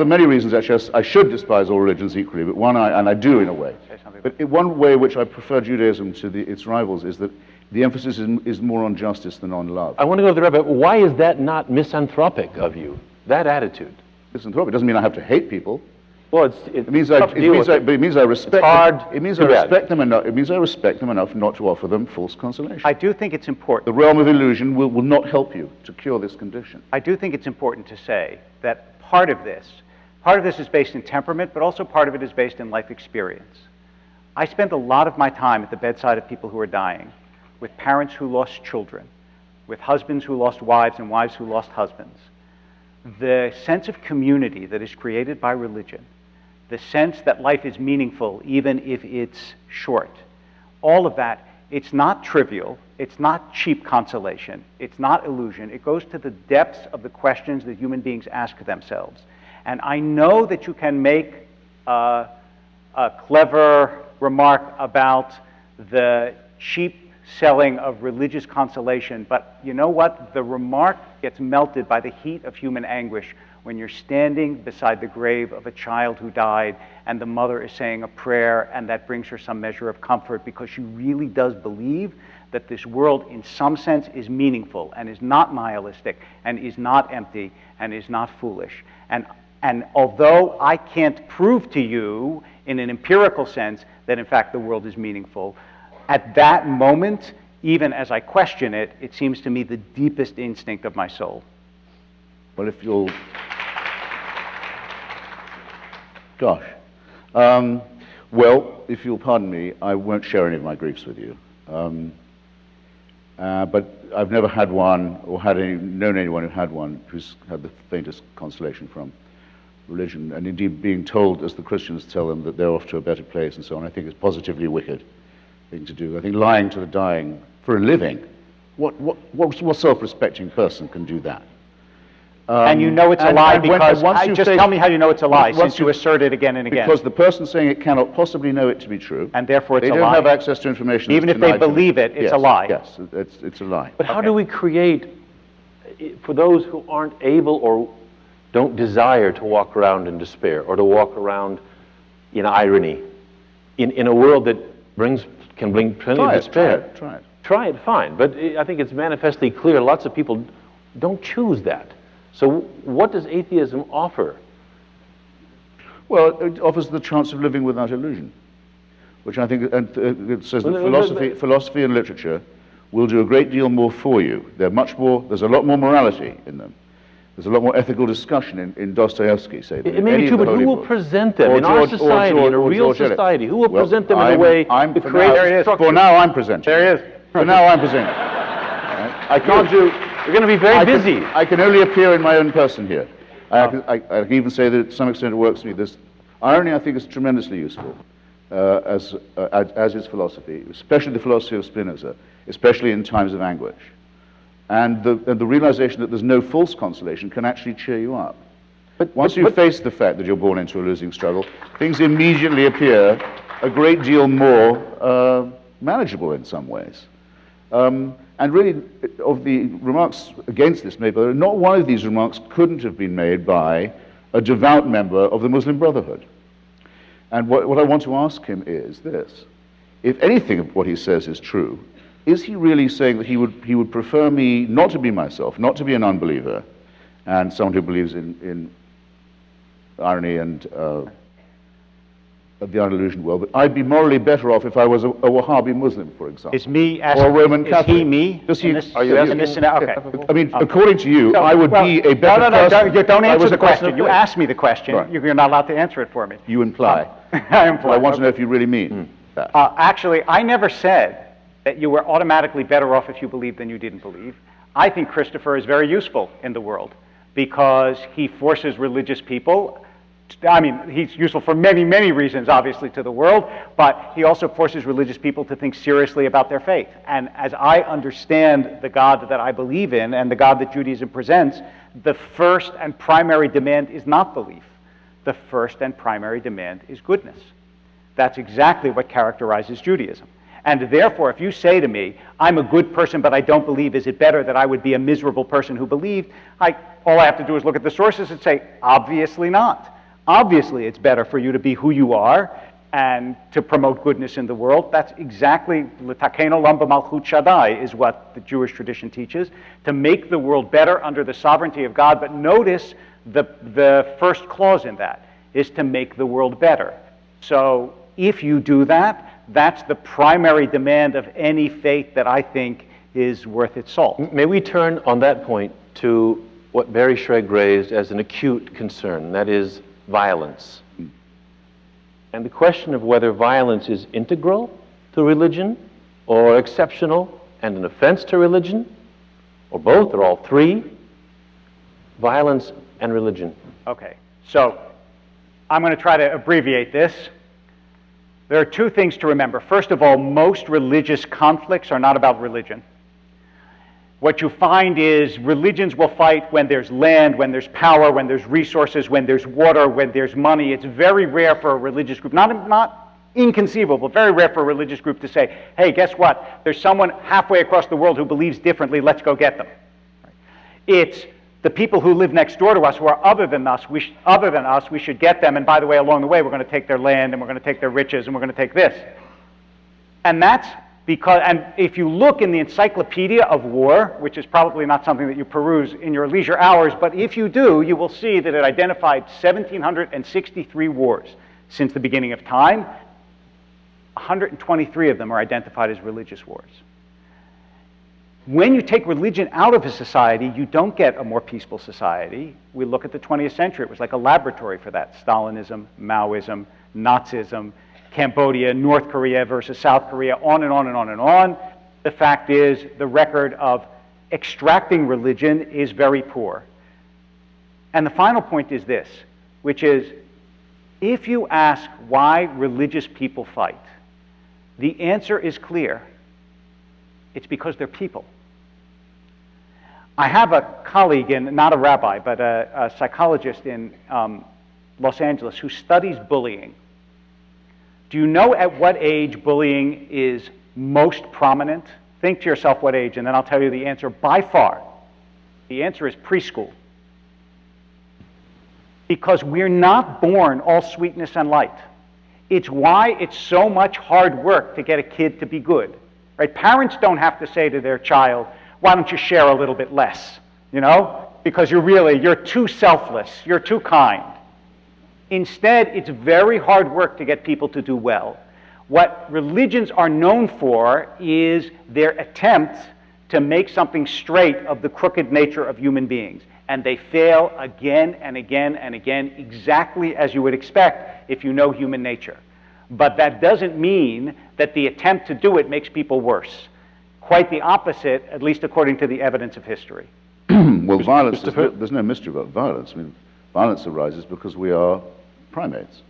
many reasons, actually, I should despise all religions equally, but and I do in a way. But one way in which I prefer Judaism to its rivals is that the emphasis is more on justice than on love. I want to go to the Rabbi. Why is that not misanthropic of you, that attitude? Misanthropic doesn't mean I have to hate people. Well, it means I respect. Hard. It means I respect them enough. It means I respect them enough not to offer them false consolation. I do think it's important. The realm of illusion will not help you to cure this condition. I do think it's important to say that part of this is based in temperament, but also part of it is based in life experience. I spend a lot of my time at the bedside of people who are dying, with parents who lost children, with husbands who lost wives and wives who lost husbands. The sense of community that is created by religion, the sense that life is meaningful even if it's short, all of that, it's not trivial, it's not cheap consolation, it's not illusion. It goes to the depths of the questions that human beings ask themselves. And I know that you can make a clever remark about the cheap selling of religious consolation, but you know what? The remark gets melted by the heat of human anguish when you're standing beside the grave of a child who died and the mother is saying a prayer, and that brings her some measure of comfort because she really does believe that this world in some sense is meaningful and is not nihilistic and is not empty and is not foolish. And although I can't prove to you in an empirical sense that in fact the world is meaningful, at that moment, even as I question it, it seems to me the deepest instinct of my soul. Well, if you'll... Gosh. Well, if you'll pardon me, I won't share any of my griefs with you. But I've never had one, or known anyone who had one, who's had the faintest consolation from religion. And indeed, being told, as the Christians tell them, that they're off to a better place and so on, I think is positively wicked thing to do. I think lying to the dying for a living, what self-respecting person can do that? And you know it's a lie because, just tell me how you know it's a lie, since you assert it again and again. Because the person saying it cannot possibly know it to be true. And therefore it's a lie. They don't have access to information. Even if they believe it, it's a lie. Yes, it's a lie. But how do we create, for those who aren't able or don't desire to walk around in despair or to walk around in irony, in a world that can bring plenty of despair? Try it, fine. But I think it's manifestly clear lots of people don't choose that. So what does atheism offer? Well, it offers the chance of living without illusion, which I think it says that philosophy and literature will do a great deal more for you. There's a lot more morality in them. There's a lot more ethical discussion in Dostoevsky, say. It may be true, but who will present them in our society, in a real society? Who will present them in a way to create structure? For now, I'm presenting. There he is. For now, I'm presenting. Right? I can't do... You're going to be very busy. I can only appear in my own person here. I can even say that to some extent it works for me. This irony, I think, is tremendously useful, as is philosophy, especially the philosophy of Spinoza, especially in times of anguish. And the realization that there's no false consolation can actually cheer you up. But once you face the fact that you're born into a losing struggle, things immediately appear a great deal more manageable in some ways. And really, of the remarks against this made, not one of these remarks couldn't have been made by a devout member of the Muslim Brotherhood. And what I want to ask him is this. If anything of what he says is true, is he really saying that he would prefer me not to be myself, not to be an unbeliever, and someone who believes in irony and of the unillusioned world, but I'd be morally better off if I was a Wahhabi Muslim, for example. Is me asking, or Roman Catholic. Is he me? Are you asking? Okay. I mean, according to you, I would be a better person. No, don't answer the person question. You asked me the question. Right. You're not allowed to answer it for me. You imply. I imply. I want to know if you really mean that. Actually, I never said that you were automatically better off if you believed than you didn't believe. I think Christopher is very useful in the world because he forces religious people. I mean, he's useful for many, many reasons, obviously, to the world, but he also forces religious people to think seriously about their faith. And as I understand the God that I believe in and the God that Judaism presents, the first and primary demand is not belief. The first and primary demand is goodness. That's exactly what characterizes Judaism. And therefore, if you say to me, I'm a good person, but I don't believe, is it better that I would be a miserable person who believed? All I have to do is look at the sources and say, obviously not. Obviously, it's better for you to be who you are and to promote goodness in the world. That's exactly, l'takeno olam b'malchut Shaddai is what the Jewish tradition teaches, to make the world better under the sovereignty of God. But notice the first clause in that is to make the world better. So if you do that, that's the primary demand of any faith that I think is worth its salt. May we turn on that point to what Barry Schregg raised as an acute concern, and that is violence. And the question of whether violence is integral to religion or exceptional and an offense to religion, or both or all three, violence and religion. Okay, so I'm going to try to abbreviate this. There are two things to remember. First of all, most religious conflicts are not about religion. What you find is religions will fight when there's land, when there's power, when there's resources, when there's water, when there's money. It's very rare for a religious group, not inconceivable, but very rare for a religious group to say, hey, guess what? There's someone halfway across the world who believes differently. Let's go get them. It's the people who live next door to us who are other than us, we should get them. And by the way, along the way, we're going to take their land, and we're going to take their riches, and we're going to take this. And that's because, and if you look in the Encyclopedia of War, which is probably not something that you peruse in your leisure hours, but if you do, you will see that it identified 1,763 wars since the beginning of time. 123 of them are identified as religious wars. When you take religion out of a society, you don't get a more peaceful society. We look at the 20th century. It was like a laboratory for that. Stalinism, Maoism, Nazism, Cambodia, North Korea versus South Korea, on and on and on and on. The fact is, the record of extracting religion is very poor. And the final point is this, which is, if you ask why religious people fight, the answer is clear. It's because they're people. I have a colleague, not a rabbi, but a psychologist in Los Angeles who studies bullying. Do you know at what age bullying is most prominent? Think to yourself what age, and then I'll tell you the answer by far. The answer is preschool. Because we're not born all sweetness and light. It's why it's so much hard work to get a kid to be good. Right? Parents don't have to say to their child, why don't you share a little bit less? You know? Because you're too selfless, you're too kind. Instead, it's very hard work to get people to do well. What religions are known for is their attempt to make something straight of the crooked nature of human beings. And they fail again and again and again, exactly as you would expect if you know human nature. But that doesn't mean that the attempt to do it makes people worse. Quite the opposite, at least according to the evidence of history. Well, violence, there's no mystery about violence. I mean, violence arises because we are primates,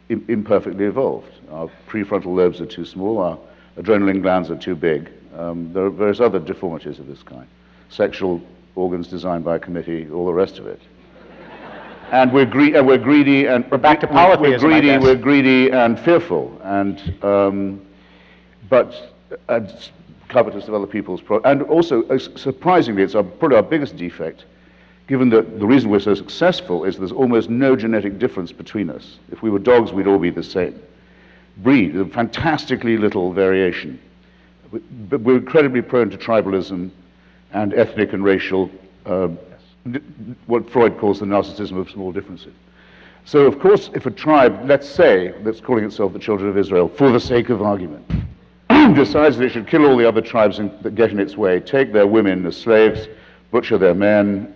imperfectly evolved. Our prefrontal lobes are too small, our adrenaline glands are too big. There are various other deformities of this kind. Sexual organs designed by a committee, all the rest of it. And we're greedy, and we're back to polytheism. We're greedy and fearful, and covetous of other people's and also surprisingly, it's probably our biggest defect. Given that the reason we're so successful is there's almost no genetic difference between us. If we were dogs, we'd all be the same. Breed, fantastically little variation. But we're incredibly prone to tribalism and ethnic and racial, what Freud calls the narcissism of small differences. So, of course, if a tribe, let's say, that's calling itself the Children of Israel, for the sake of argument, decides that it should kill all the other tribes that get in its way, take their women as slaves, butcher their men,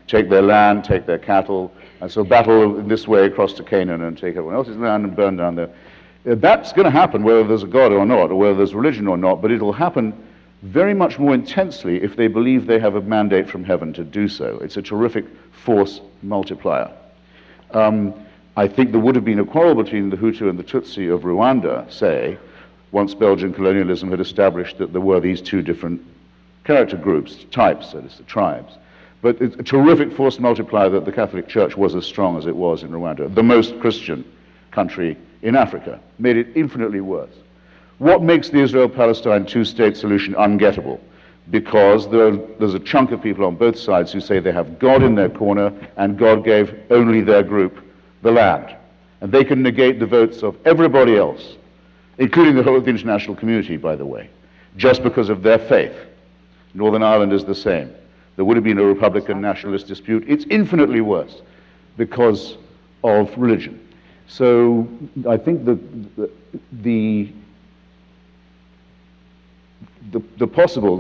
take their land, take their cattle, and so battle in this way across to Canaan and take everyone else's land and burn down there. That's going to happen whether there's a God or not, or whether there's religion or not, but it'll happen very much more intensely if they believe they have a mandate from heaven to do so. It's a terrific force multiplier. I think there would have been a quarrel between the Hutu and the Tutsi of Rwanda, say, once Belgian colonialism had established that there were these two different character groups, types, that is, the tribes. But it's a terrific force multiplier that the Catholic Church was as strong as it was in Rwanda, the most Christian country in Africa, made it infinitely worse. What makes the Israel-Palestine two-state solution ungettable? Because there's a chunk of people on both sides who say they have God in their corner and God gave only their group the land. And they can negate the votes of everybody else, including the whole of the international community, by the way, just because of their faith. Northern Ireland is the same. There would have been a Republican nationalist dispute. It's infinitely worse because of religion. So I think the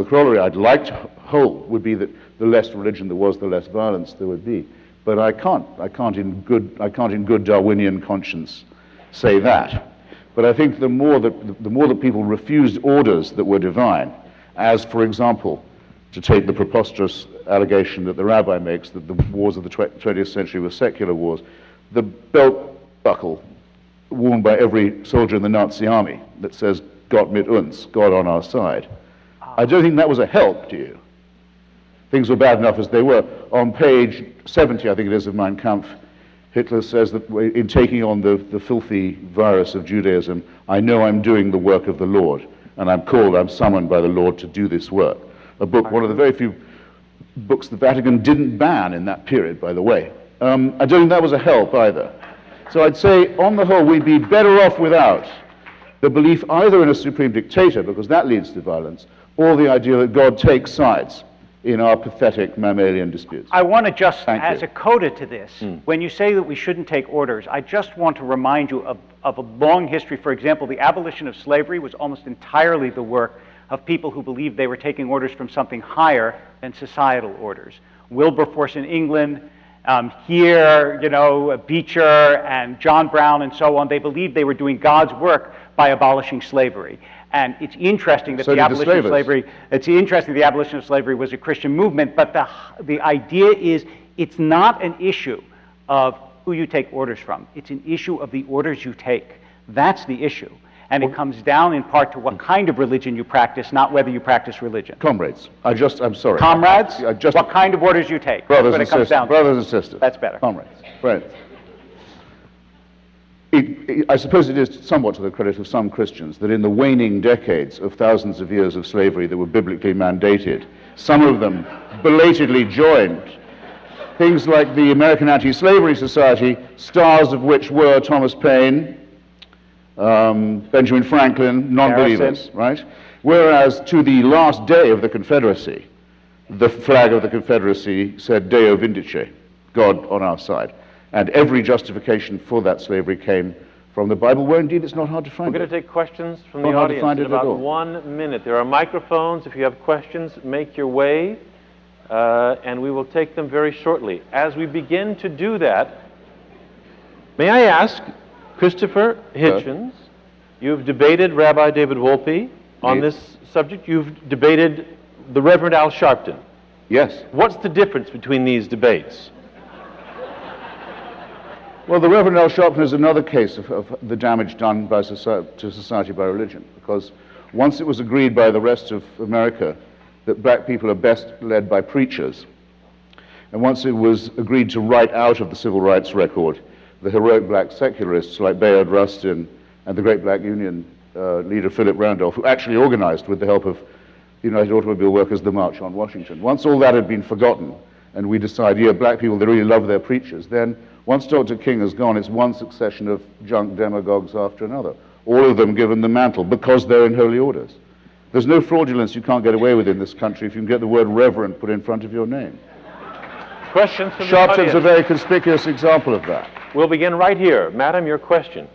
corollary I'd like to hold would be that the less religion there was, the less violence there would be. But I can't in good Darwinian conscience say that. But I think the more that people refused orders that were divine, as, for example, to take the preposterous allegation that the Rabbi makes that the wars of the 20th century were secular wars, the belt buckle worn by every soldier in the Nazi army that says, Gott mit uns, God on our side. I don't think that was a help to you. Things were bad enough as they were. On page 70, I think it is, of Mein Kampf, Hitler says that in taking on the filthy virus of Judaism, I know I'm doing the work of the Lord, and I'm summoned by the Lord to do this work. A book, one of the very few books the Vatican didn't ban in that period, by the way. I don't think that was a help either. So I'd say, on the whole, we'd be better off without the belief either in a supreme dictator, because that leads to violence, or the idea that God takes sides in our pathetic mammalian disputes. I want to just, as a coda to this, when you say that we shouldn't take orders, I just want to remind you of a long history. For example, the abolition of slavery was almost entirely the work of people who believed they were taking orders from something higher than societal orders. Wilberforce in England, here, Beecher and John Brown and so on, they believed they were doing God's work by abolishing slavery. And it's interesting that the abolition of slavery was a Christian movement, but the idea is it's not an issue of who you take orders from. It's an issue of the orders you take. That's the issue. And it comes down in part to what kind of religion you practice, not whether you practice religion. Comrades, I'm sorry. Comrades, what kind of orders you take. Brothers and sisters. Brothers and sisters. That's better. Comrades, friends. I suppose it is somewhat to the credit of some Christians that in the waning decades of thousands of years of slavery that were biblically mandated, some of them belatedly joined things like the American Anti-Slavery Society, stars of which were Thomas Paine, Benjamin Franklin, non-believers, right? Whereas to the last day of the Confederacy, the flag of the Confederacy said Deo Vindice, God on our side. And every justification for that slavery came from the Bible, where indeed it's not hard to find it. We're going to take questions from the audience in about 1 minute. There are microphones. If you have questions, make your way, and we will take them very shortly. As we begin to do that, may I ask Christopher Hitchens, you've debated Rabbi David Wolpe on this subject. You've debated the Reverend Al Sharpton. Yes. What's the difference between these debates? Well, the Reverend Al Sharpton is another case of the damage done to society by religion, because once it was agreed by the rest of America that black people are best led by preachers, and once it was agreed to write out of the civil rights record the heroic black secularists like Bayard Rustin and the great black union leader Philip Randolph, who actually organized with the help of the United Automobile Workers the March on Washington. Once all that had been forgotten, and we decided, yeah, black people, they really love their preachers, then once Dr. King has gone, it's one succession of junk demagogues after another, all of them given the mantle because they're in holy orders. There's no fraudulence you can't get away with in this country if you can get the word reverend put in front of your name. Questions from the Sharpton's audience? a very conspicuous example of that. We'll begin right here. Madam, your question.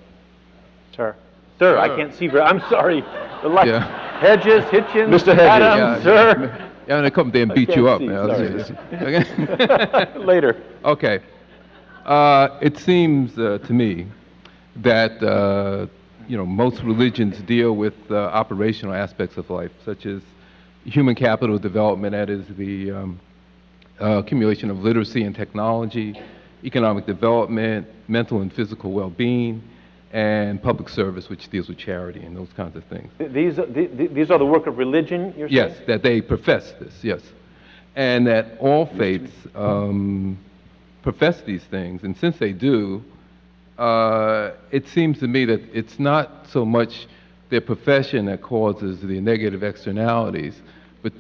Sir. Sir, I can't see very, I'm sorry. The light. Yeah. Hedges, Hitchens, Mr. Hedges. Adam, sir. Yeah, I'm gonna come there and beat you up, man. Sorry. Okay. Later. Okay. It seems to me that most religions deal with operational aspects of life, such as human capital development, that is the accumulation of literacy and technology, economic development, mental and physical well-being, and public service, which deals with charity and those kinds of things. These are the work of religion, you're saying? Yes, that they profess this, yes. And that all faiths profess these things, and since they do, it seems to me that it's not so much their profession that causes the negative externalities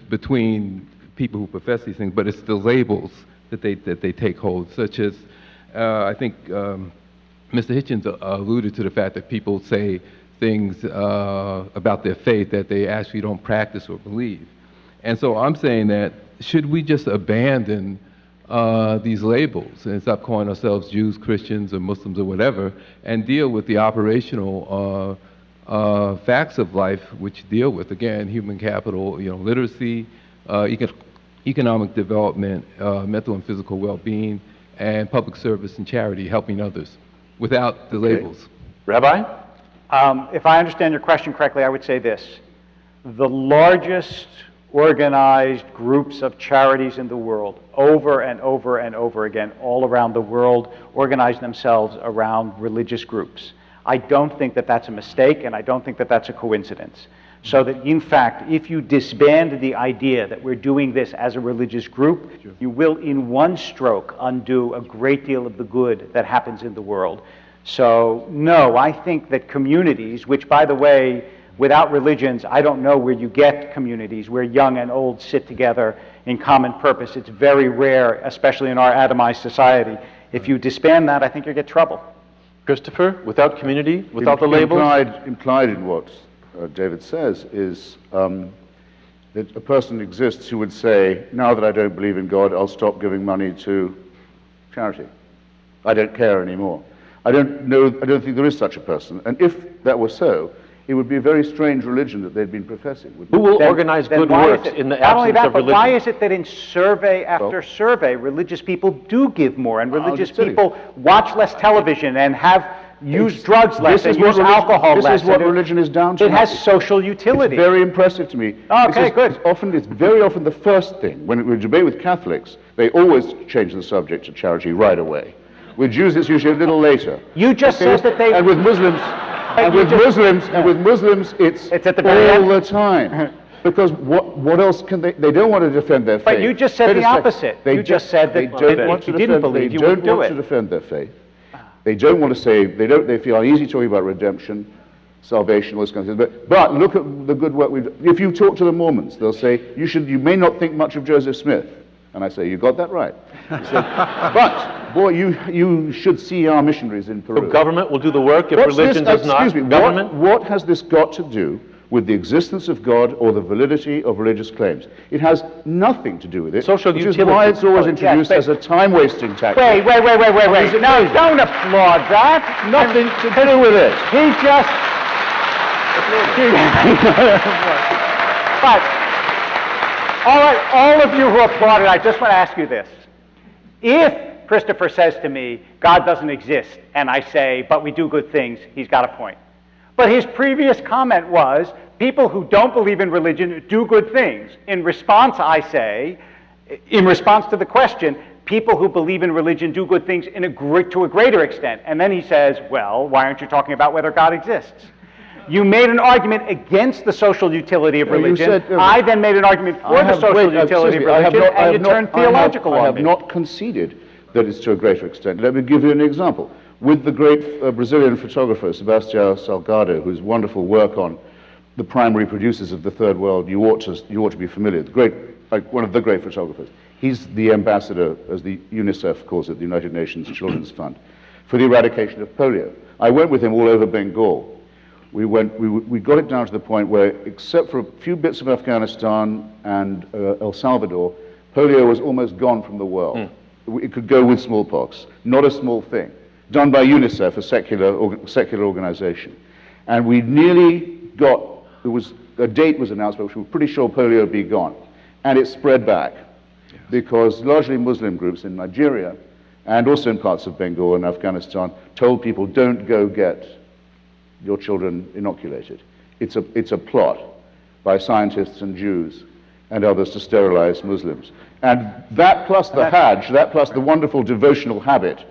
between people who profess these things, but it's the labels that they take hold, such as, I think Mr. Hitchens alluded to the fact that people say things about their faith that they actually don't practice or believe. And so I'm saying that should we just abandon these labels and stop calling ourselves Jews, Christians, or Muslims, or whatever, and deal with the operational facts of life, which deal with, again, human capital, literacy, economic development, mental and physical well-being, and public service and charity, helping others, without the labels. Rabbi? If I understand your question correctly, I would say this. The largest organized groups of charities in the world, over and over and over again, all around the world, organize themselves around religious groups. I don't think that that's a mistake, and I don't think that that's a coincidence. So that, in fact, if you disband the idea that we're doing this as a religious group, you will, in one stroke, undo a great deal of the good that happens in the world. So, no, I think that communities, which, by the way, without religions, I don't know where you get communities where young and old sit together in common purpose. It's very rare, especially in our atomized society. If you disband that, I think you'll get trouble. Christopher, without community, without the labels? Implied in what David says is that a person exists who would say, now that I don't believe in God, I'll stop giving money to charity. I don't care anymore. I don't think there is such a person. And if that were so, it would be a very strange religion that they'd been professing. Who will organize good works in the absence of religion? But why is it that in survey after survey, religious people do give more, and religious people watch less television and use drugs less and use alcohol less? This is what religion is down to. It has social utility. It's very impressive to me. Okay, good. It's very often the first thing. When we debate with Catholics, they always change the subject to charity right away. With Jews, it's usually a little later. You just said that they... And with Muslims... And with Muslims, it's at the very all the time. Because what else can they don't want to defend their faith. But you just said the opposite. You just said that if you didn't believe, you wouldn't do it. They don't want to defend their faith. They don't want to say, they feel uneasy talking about redemption, salvation, all this kind of thing. But look at the good work we've done. If you talk to the Mormons, they'll say, you may not think much of Joseph Smith. And I say, you got that right. But, boy, you should see our missionaries in Peru. The government will do the work if religion does not. Excuse me, government? What has this got to do with the existence of God or the validity of religious claims? It has nothing to do with it. Social which utility. is why it's always introduced as a time-wasting tactic. Wait. No, don't applaud that. Nothing to do with it. He just... But... All right, all of you who applauded, I just want to ask you this. If Christopher says to me, God doesn't exist, and I say, but we do good things, he's got a point. But his previous comment was, people who don't believe in religion do good things. In response, I say, in response to the question, people who believe in religion do good things to a greater extent. And then he says, well, why aren't you talking about whether God exists? You made an argument against the social utility of religion. I then made an argument for the social utility of religion, and you turned theological on me. I have not conceded that it's to a greater extent. Let me give you an example. With the great Brazilian photographer, Sebastião Salgado, whose wonderful work on the primary producers of the Third World, you ought to be familiar. One of the great photographers. He's the ambassador, as the UNICEF calls it, the United Nations Children's Fund, for the eradication of polio. I went with him all over Bengal. We got it down to the point where, except for a few bits of Afghanistan and El Salvador, polio was almost gone from the world. it could go with smallpox, not a small thing, done by UNICEF, a secular organization. And we nearly got, a date was announced, but we were pretty sure polio would be gone. And it spread back, because largely Muslim groups in Nigeria, and also in parts of Bengal and Afghanistan, told people, don't go get your children inoculated. It's a plot by scientists and Jews and others to sterilize Muslims. And that plus the Hajj, that plus the wonderful devotional habit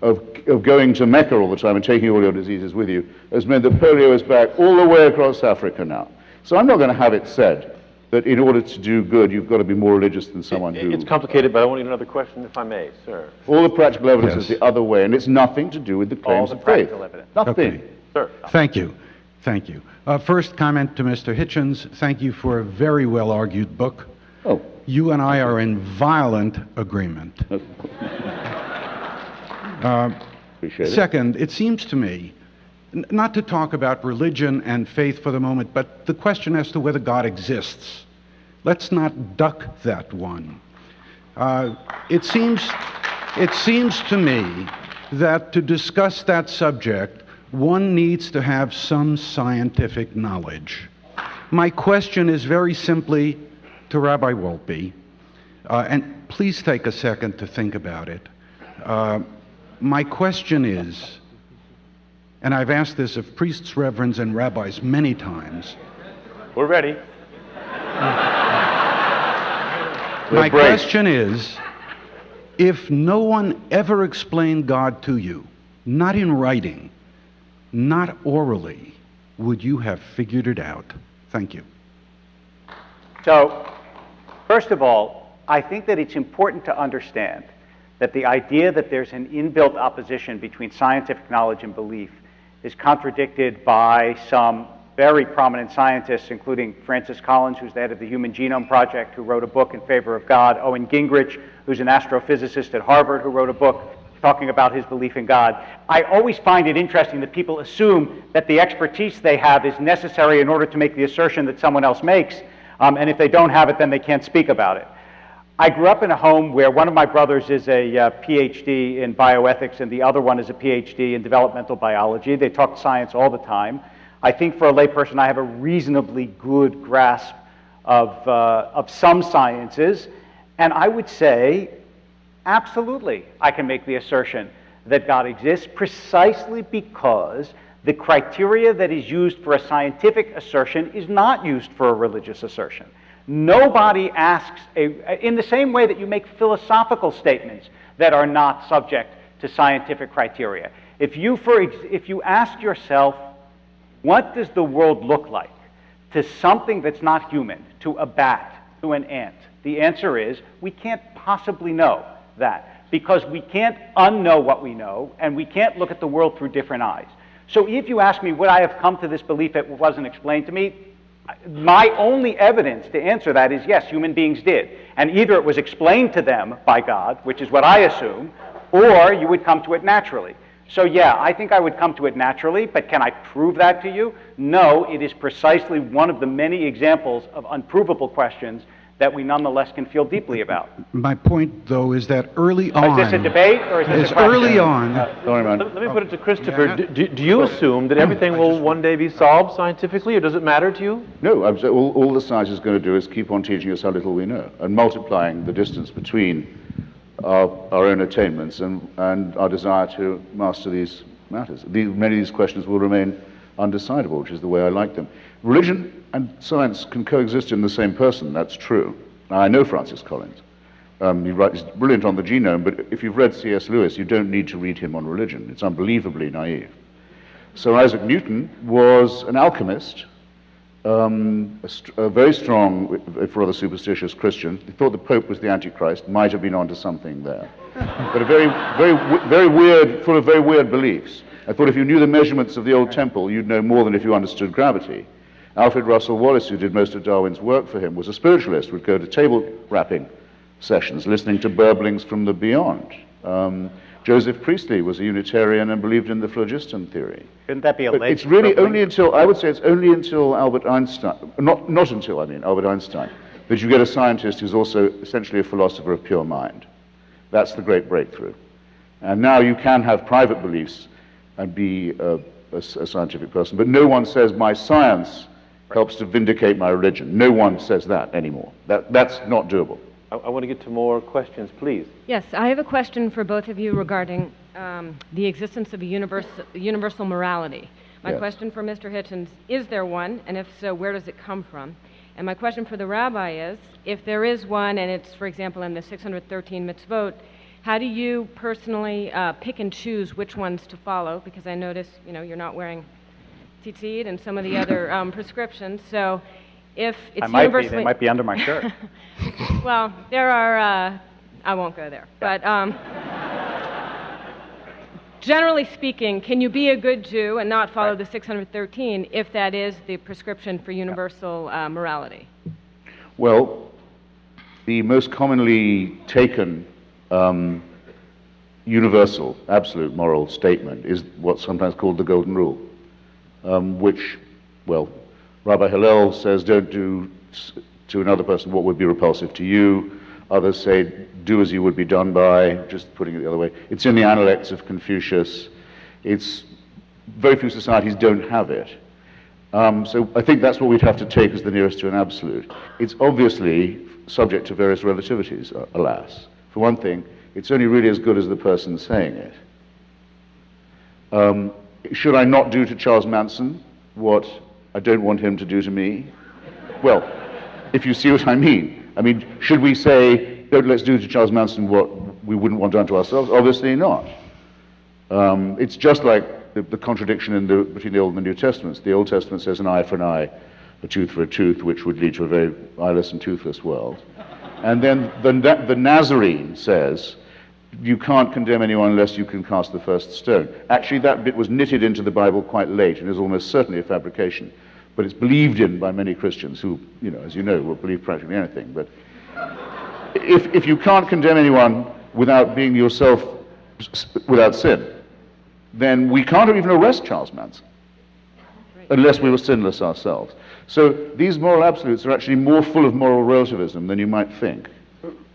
of going to Mecca all the time and taking all your diseases with you, has meant that polio is back all the way across Africa now. So I'm not going to have it said that in order to do good, you've got to be more religious than someone who... It's complicated, but I want another question, if I may, sir. All the practical evidence is the other way, and it's nothing to do with the claims of faith. All the practical evidence. Nothing. Okay. Sir. Thank you. Thank you. First comment to Mr. Hitchens. Thank you for a very well-argued book. Oh. You and I are in violent agreement. Appreciate it. Second, it seems to me, not to talk about religion and faith for the moment, but the question as to whether God exists. Let's not duck that one. It seems to me that to discuss that subject, one needs to have some scientific knowledge. My question is very simply to Rabbi Wolpe, and please take a second to think about it. My question is, and I've asked this of priests, reverends, and rabbis many times. We're ready. My question is, if no one ever explained God to you, not in writing, not orally, would you have figured it out? Thank you. So, first of all, I think that it's important to understand that the idea that there's an inbuilt opposition between scientific knowledge and belief is contradicted by some very prominent scientists, including Francis Collins, who's the head of the Human Genome Project, who wrote a book in favor of God, Owen Gingrich, who's an astrophysicist at Harvard, who wrote a book talking about his belief in God. I always find it interesting that people assume that the expertise they have is necessary in order to make the assertion that someone else makes, and if they don't have it, then they can't speak about it. I grew up in a home where one of my brothers is a PhD in bioethics and the other one is a PhD in developmental biology. They talk science all the time. I think for a layperson, I have a reasonably good grasp of some sciences, and I would say, absolutely, I can make the assertion that God exists precisely because the criteria that is used for a scientific assertion is not used for a religious assertion. Nobody asks, in the same way that you make philosophical statements that are not subject to scientific criteria. If you ask yourself, what does the world look like to something that's not human, to a bat, to an ant? The answer is, we can't possibly know that, because we can't unknow what we know, and we can't look at the world through different eyes. So if you ask me, would I have come to this belief that wasn't explained to me? My only evidence to answer that is yes, human beings did. And either it was explained to them by God, which is what I assume, or you would come to it naturally. So yeah, I think I would come to it naturally, but can I prove that to you? No, it is precisely one of the many examples of unprovable questions that we nonetheless can feel deeply about. My point, though, is that early on... Is this a debate, or is this a question? Early on... Sorry, man. Let me put it to Christopher. Do you assume that everything will one day be solved scientifically, or does it matter to you? No, all the science is going to do is keep on teaching us how little we know and multiplying the distance between our own attainments and our desire to master these matters. Many of these questions will remain undecidable, which is the way I like them. Religion and science can coexist in the same person, that's true. Now, I know Francis Collins. He's brilliant on the genome, but if you've read C.S. Lewis, you don't need to read him on religion. It's unbelievably naive. Sir Isaac Newton was an alchemist, a very strong, if rather superstitious Christian. He thought the Pope was the Antichrist, might have been onto something there. But a very weird, full of very weird beliefs. I thought if you knew the measurements of the old temple, you'd know more than if you understood gravity. Alfred Russel Wallace, who did most of Darwin's work for him, was a spiritualist, would go to table rapping sessions, listening to burblings from the beyond. Joseph Priestley was a Unitarian and believed in the phlogiston theory. Couldn't that be a late? It's really only until, I would say it's only until Albert Einstein, not until, Albert Einstein, that you get a scientist who's also essentially a philosopher of pure mind. That's the great breakthrough. And now you can have private beliefs and be a scientific person, but no one says my science helps to vindicate my religion. No one says that anymore. That's not doable. I want to get to more questions, please. Yes, I have a question for both of you regarding the existence of a universal morality. My Yes. question for Mr. Hitchens, is there one? And if so, where does it come from? And my question for the rabbi is, if there is one, and it's, for example, in the 613 mitzvot, how do you personally pick and choose which ones to follow? Because I notice, you're not wearing tzitzit and some of the other prescriptions. So if it's They might be under my shirt. Well, there are, I won't go there. But generally speaking, can you be a good Jew and not follow the 613 if that is the prescription for universal morality? Well, the most commonly taken universal, absolute moral statement is what's sometimes called the Golden Rule, which, well, Rabbi Hillel says don't do to another person what would be repulsive to you. Others say do as you would be done by, just putting it the other way. It's in the Analects of Confucius. Very few societies don't have it. So I think that's what we'd have to take as the nearest to an absolute. It's obviously subject to various relativities, alas. For one thing, it's only really as good as the person saying it. Should I not do to Charles Manson what I don't want him to do to me? Well, if you see what I mean. I mean, should we say, let's do to Charles Manson what we wouldn't want done to ourselves? Obviously not. It's just like the contradiction between the Old and the New Testaments. The Old Testament says an eye for an eye, a tooth for a tooth, which would lead to a very eyeless and toothless world. And then the Nazarene says, you can't condemn anyone unless you can cast the first stone. Actually, that bit was knitted into the Bible quite late and is almost certainly a fabrication. But it's believed in by many Christians who, as you know, will believe practically anything. But if you can't condemn anyone without being yourself without sin, then we can't even arrest Charles Manson unless we were sinless ourselves. So these moral absolutes are actually more full of moral relativism than you might think.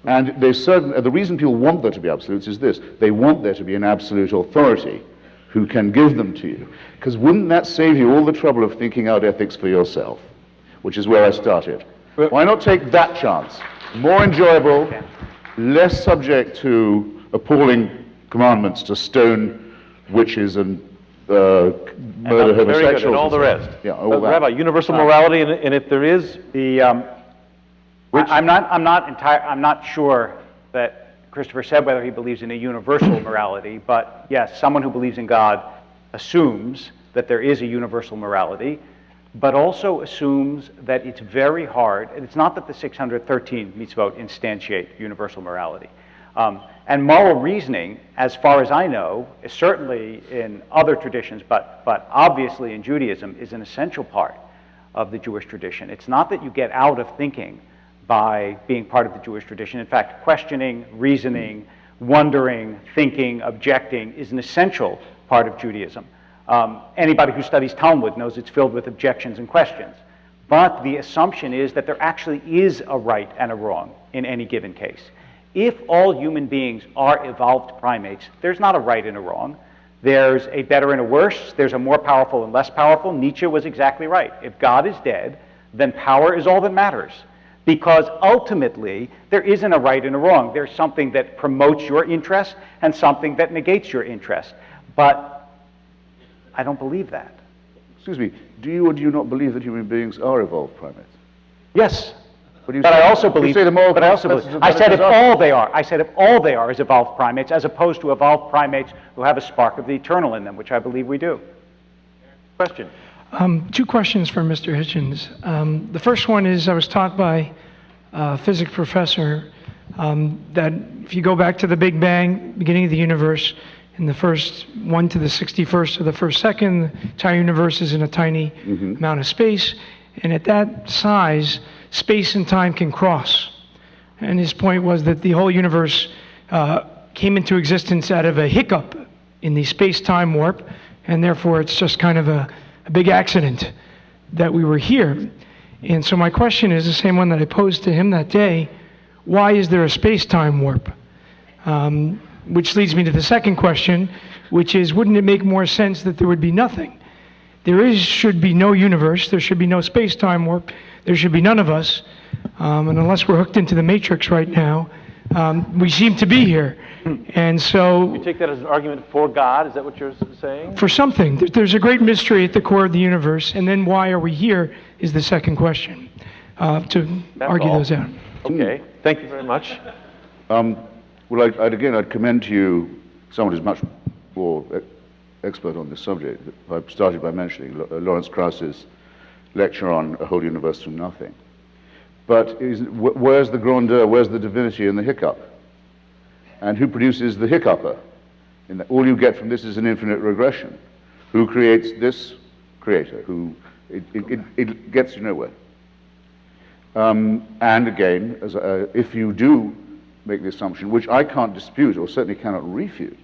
And the reason people want there to be absolutes is this. They want there to be an absolute authority who can give them to you. Because wouldn't that save you all the trouble of thinking out ethics for yourself? Which is where I started. Why not take that chance? More enjoyable, less subject to appalling commandments to stone witches and murder homosexuals. Very good, and all the rest. Yeah, all that. Rabbi, universal morality, and if there is... I'm not sure that Christopher said whether he believes in a universal morality, but yes, someone who believes in God assumes that there is a universal morality, but also assumes that it's very hard, and it's not that the 613 mitzvot instantiate universal morality. And moral reasoning, as far as I know, is certainly in other traditions, but obviously in Judaism, is an essential part of the Jewish tradition. It's not that you get out of thinking by being part of the Jewish tradition. In fact, questioning, reasoning, wondering, thinking, objecting is an essential part of Judaism. Anybody who studies Talmud knows it's filled with objections and questions. But the assumption is that there actually is a right and a wrong in any given case. If all human beings are evolved primates, there's not a right and a wrong. There's a better and a worse. There's a more powerful and less powerful. Nietzsche was exactly right. If God is dead, then power is all that matters. Because ultimately, there isn't a right and a wrong. There's something that promotes your interest and something that negates your interest. But I don't believe that. Excuse me, do you or do you not believe that human beings are evolved primates? Yes. But I also believe, I said if all they are is evolved primates, as opposed to evolved primates who have a spark of the eternal in them, which I believe we do. Question. Two questions for Mr. Hitchens. The first one is, I was taught by a physics professor that if you go back to the Big Bang, beginning of the universe, in the first 1 to the 61st of the first second, the entire universe is in a tiny amount of space, and at that size, space and time can cross. And his point was that the whole universe came into existence out of a hiccup in the space-time warp, and therefore it's just kind of a big accident that we were here. And so my question is the same one that I posed to him that day. Why is there a space-time warp? Which leads me to the second question, which is, wouldn't it make more sense that there would be nothing? Should be no universe, there should be no space-time warp, there should be none of us, and unless we're hooked into the Matrix right now, we seem to be here. And so... You take that as an argument for God? Is that what you're saying? For something. There's a great mystery at the core of the universe, and then why are we here is the second question, to argue those out. Okay. Thank you very much. Well, I'd commend to you someone who's much more expert on this subject. I started by mentioning Lawrence Krauss's lecture on A Whole Universe from Nothing. But where's the grandeur, where's the divinity in the hiccup? And who produces the hiccupper? All you get from this is an infinite regression. Who creates this creator? It gets you nowhere. And again, if you do make the assumption, which I can't dispute or certainly cannot refute,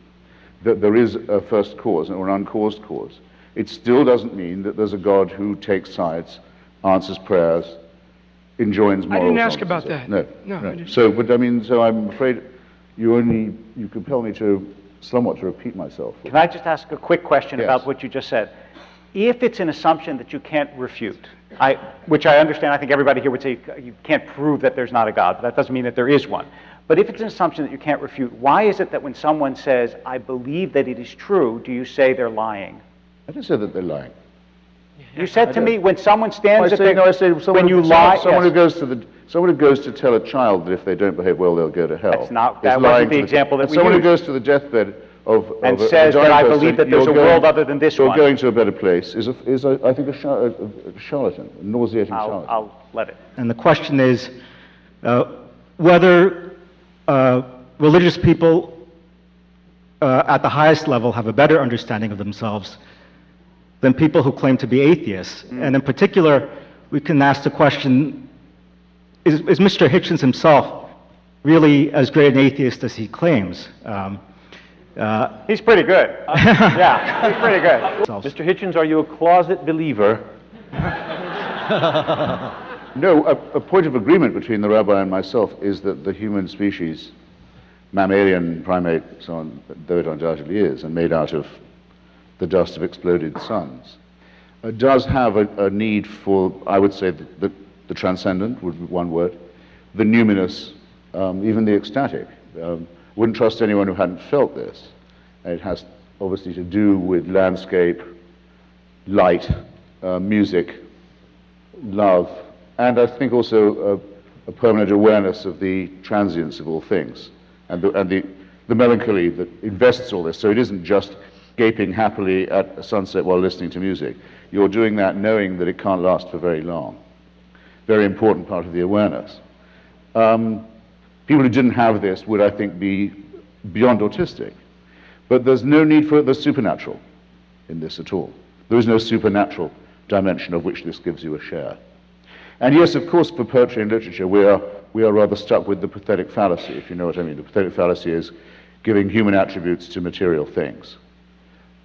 that there is a first cause or an uncaused cause, it still doesn't mean that there's a God who takes sides, answers prayers, enjoins morals. I didn't ask about that. No. I didn't. So I'm afraid you compel me to somewhat to repeat myself. Can I just ask a quick question Yes. about what you just said? If it's an assumption that you can't refute, which I understand, I think everybody here would say you can't prove that there's not a God, but that doesn't mean that there is one. But if it's an assumption that you can't refute, why is it that when someone says, I believe that it is true, do you say they're lying? I didn't say that they're lying. You said to me, when someone stands at I say when you lie, someone yes. who goes to tell a child that if they don't behave well, they'll go to hell. That wasn't the example that we someone used. who goes to the deathbed and says that I believe that there's a world other than this one. You're going to a better place is I think a charlatan, a nauseating charlatan. I'll let it. And the question is whether religious people at the highest level have a better understanding of themselves than people who claim to be atheists. And in particular, we can ask the question, is Mr. Hitchens himself really as great an atheist as he claims? He's pretty good. Yeah, he's pretty good. Mr. Hitchens, are you a closet believer? No, a point of agreement between the rabbi and myself is that the human species, mammalian, primate, so on, though it undoubtedly is, and made out of the dust of exploded suns, does have a need for, I would say, the transcendent, would be one word, the numinous, even the ecstatic. Wouldn't trust anyone who hadn't felt this. And it has obviously to do with landscape, light, music, love, and I think also a permanent awareness of the transience of all things, and the melancholy that invests all this. So it isn't just gaping happily at sunset while listening to music. You're doing that knowing that it can't last for very long. Very important part of the awareness. People who didn't have this would, I think, be beyond autistic. But there's no need for the supernatural in this at all. There is no supernatural dimension of which this gives you a share. And yes, of course, for poetry and literature, we are rather stuck with the pathetic fallacy, if you know what I mean. The pathetic fallacy is giving human attributes to material things.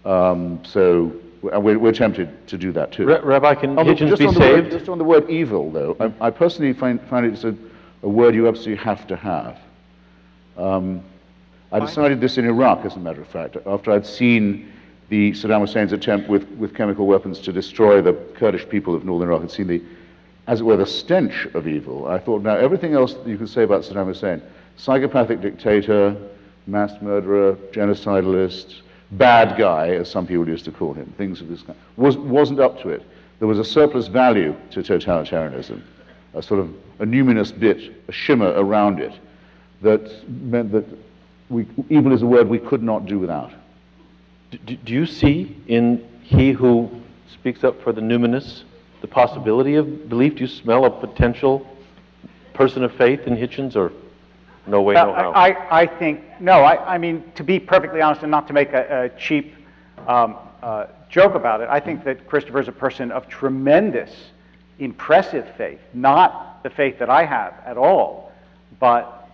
So we're tempted to do that too. Rabbi, can Hitchens be saved? Just on the word evil, though, I personally find it a word you absolutely have to have. I decided this in Iraq, as a matter of fact, after I'd seen the Saddam Hussein's attempt with chemical weapons to destroy the Kurdish people of northern Iraq, and seen as it were, the stench of evil. I thought, now everything else that you can say about Saddam Hussein, psychopathic dictator, mass murderer, genocidalist, bad guy, as some people used to call him, things of this kind, wasn't up to it. There was a surplus value to totalitarianism, a sort of a numinous bit, a shimmer around it, that meant that evil is a word we could not do without. Do you see in he who speaks up for the numinous the possibility of belief? Do you smell a potential person of faith in Hitchens, or no way, no how? I think, no, I mean, to be perfectly honest and not to make a cheap joke about it, I think that Christopher is a person of tremendous, impressive faith. Not the faith that I have at all, but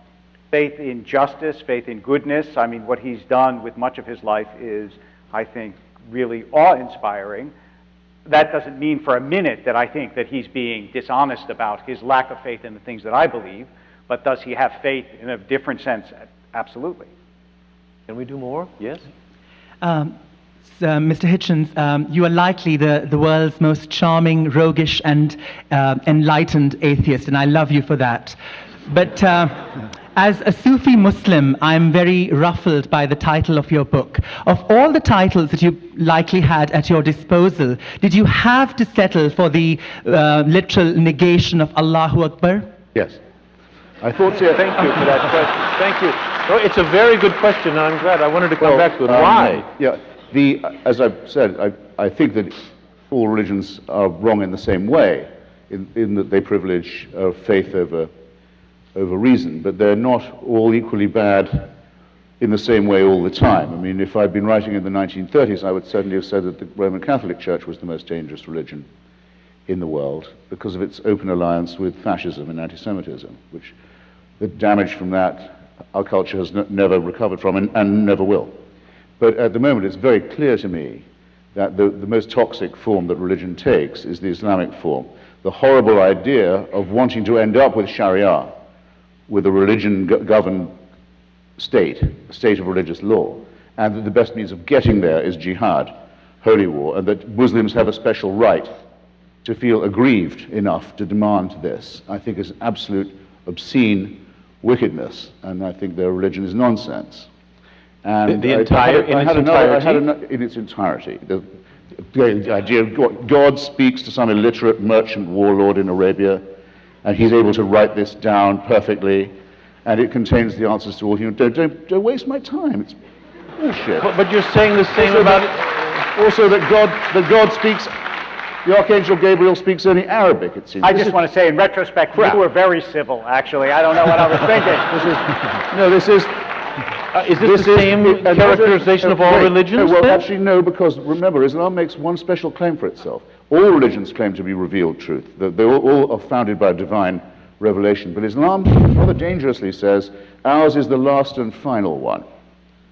faith in justice, faith in goodness. I mean, what he's done with much of his life is, I think, really awe-inspiring. That doesn't mean for a minute that I think that he's being dishonest about his lack of faith in the things that I believe, but does he have faith in a different sense Absolutely. Can we do more? Yes? Mr. Hitchens, you are likely the world's most charming, roguish, and enlightened atheist, and I love you for that. But as a Sufi Muslim, I'm very ruffled by the title of your book. Of all the titles that you likely had at your disposal, did you have to settle for the literal negation of Allahu Akbar? Yes. I thought so. Thank you for that question. Thank you. No, it's a very good question, and I'm glad. I wanted to come back to it. Why? Yeah. As I've said, I think that all religions are wrong in the same way, in that they privilege faith over reason, but they're not all equally bad in the same way all the time. I mean, if I'd been writing in the 1930s, I would certainly have said that the Roman Catholic Church was the most dangerous religion in the world because of its open alliance with fascism and anti-Semitism, which the damage from that our culture has never recovered from and never will. But at the moment, it's very clear to me that the most toxic form that religion takes is the Islamic form. The horrible idea of wanting to end up with Sharia, with a religion-governed state, a state of religious law, and that the best means of getting there is jihad, holy war, and that Muslims have a special right to feel aggrieved enough to demand this, I think is absolute obscene wickedness, and I think their religion is nonsense. And in its entirety. The idea of God speaks to some illiterate merchant warlord in Arabia, and he's able to write this down perfectly, and it contains the answers to all human. Don't waste my time. It's bullshit. But you're saying the same about it. Also, that God speaks. The Archangel Gabriel speaks only Arabic, it seems. I just want to say, in retrospect, you were very civil, actually. I don't know what I was thinking. Is this the same characterization of all religions? Well, actually, no, because remember, Islam makes one special claim for itself. All religions claim to be revealed truth. They all are founded by divine revelation. But Islam rather dangerously says, ours is the last and final one.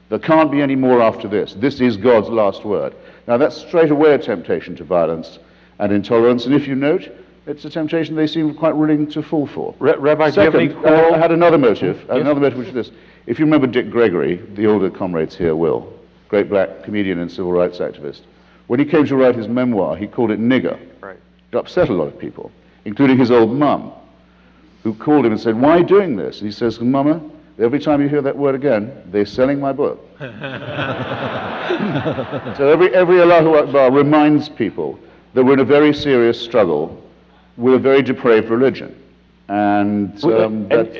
There can't be any more after this. This is God's last word. Now, that's straight away a temptation to violence and intolerance. And if you note, it's a temptation they seem quite willing to fall for. Rabbi, Second, do you have any quarrel? I had another motive. Another motive, which is this. If you remember Dick Gregory, the older comrades here will, great black comedian and civil rights activist, when he came to write his memoir, he called it nigger. Right. It upset a lot of people, including his old mum, who called him and said, why are you doing this? And he says, Mama, every time you hear that word again, they're selling my book. So every Allahu Akbar reminds people that we're in a very serious struggle with a very depraved religion. And that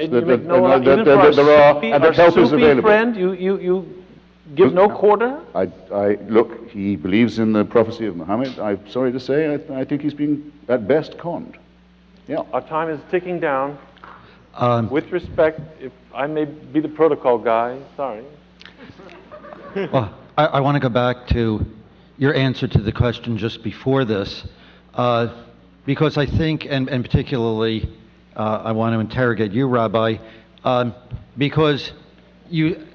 help is available. Friend, you give no quarter? Look, he believes in the prophecy of Muhammad. I'm sorry to say, I think he's been, at best, conned. Yeah. Our time is ticking down. With respect, if I may be the protocol guy, sorry. Well, I want to go back to your answer to the question just before this, because I think, and particularly, I want to interrogate you, Rabbi, because you,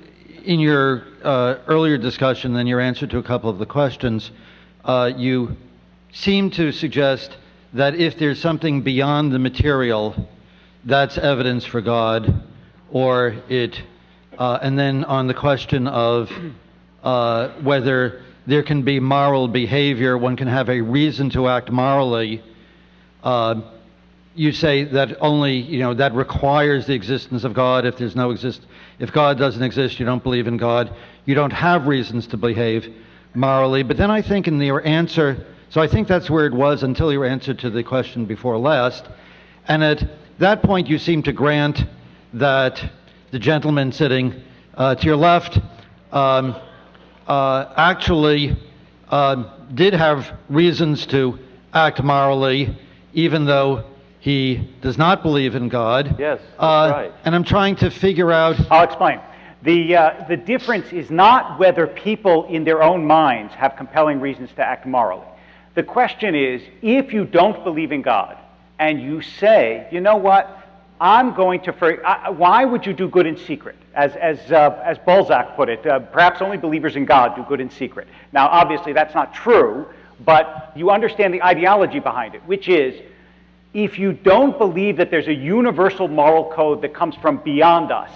in your earlier discussion and your answer to a couple of the questions, you seem to suggest that if there's something beyond the material, that's evidence for God, or it, and then on the question of whether there can be moral behavior, one can have a reason to act morally, you say that only, that requires the existence of God. If there's if God doesn't exist, you don't believe in God, you don't have reasons to behave morally. But then I think in your answer, so I think that's where it was until your answer to the question before last, and at that point you seem to grant that the gentleman sitting to your left actually did have reasons to act morally, even though he does not believe in God. Yes, that's right. And I'm trying to figure out... I'll explain. The difference is not whether people in their own minds have compelling reasons to act morally. The question is, if you don't believe in God, and you say, you know what, I'm going to... why would you do good in secret? As Balzac put it, perhaps only believers in God do good in secret. Now, obviously, that's not true, but you understand the ideology behind it, which is, if you don't believe that there's a universal moral code that comes from beyond us,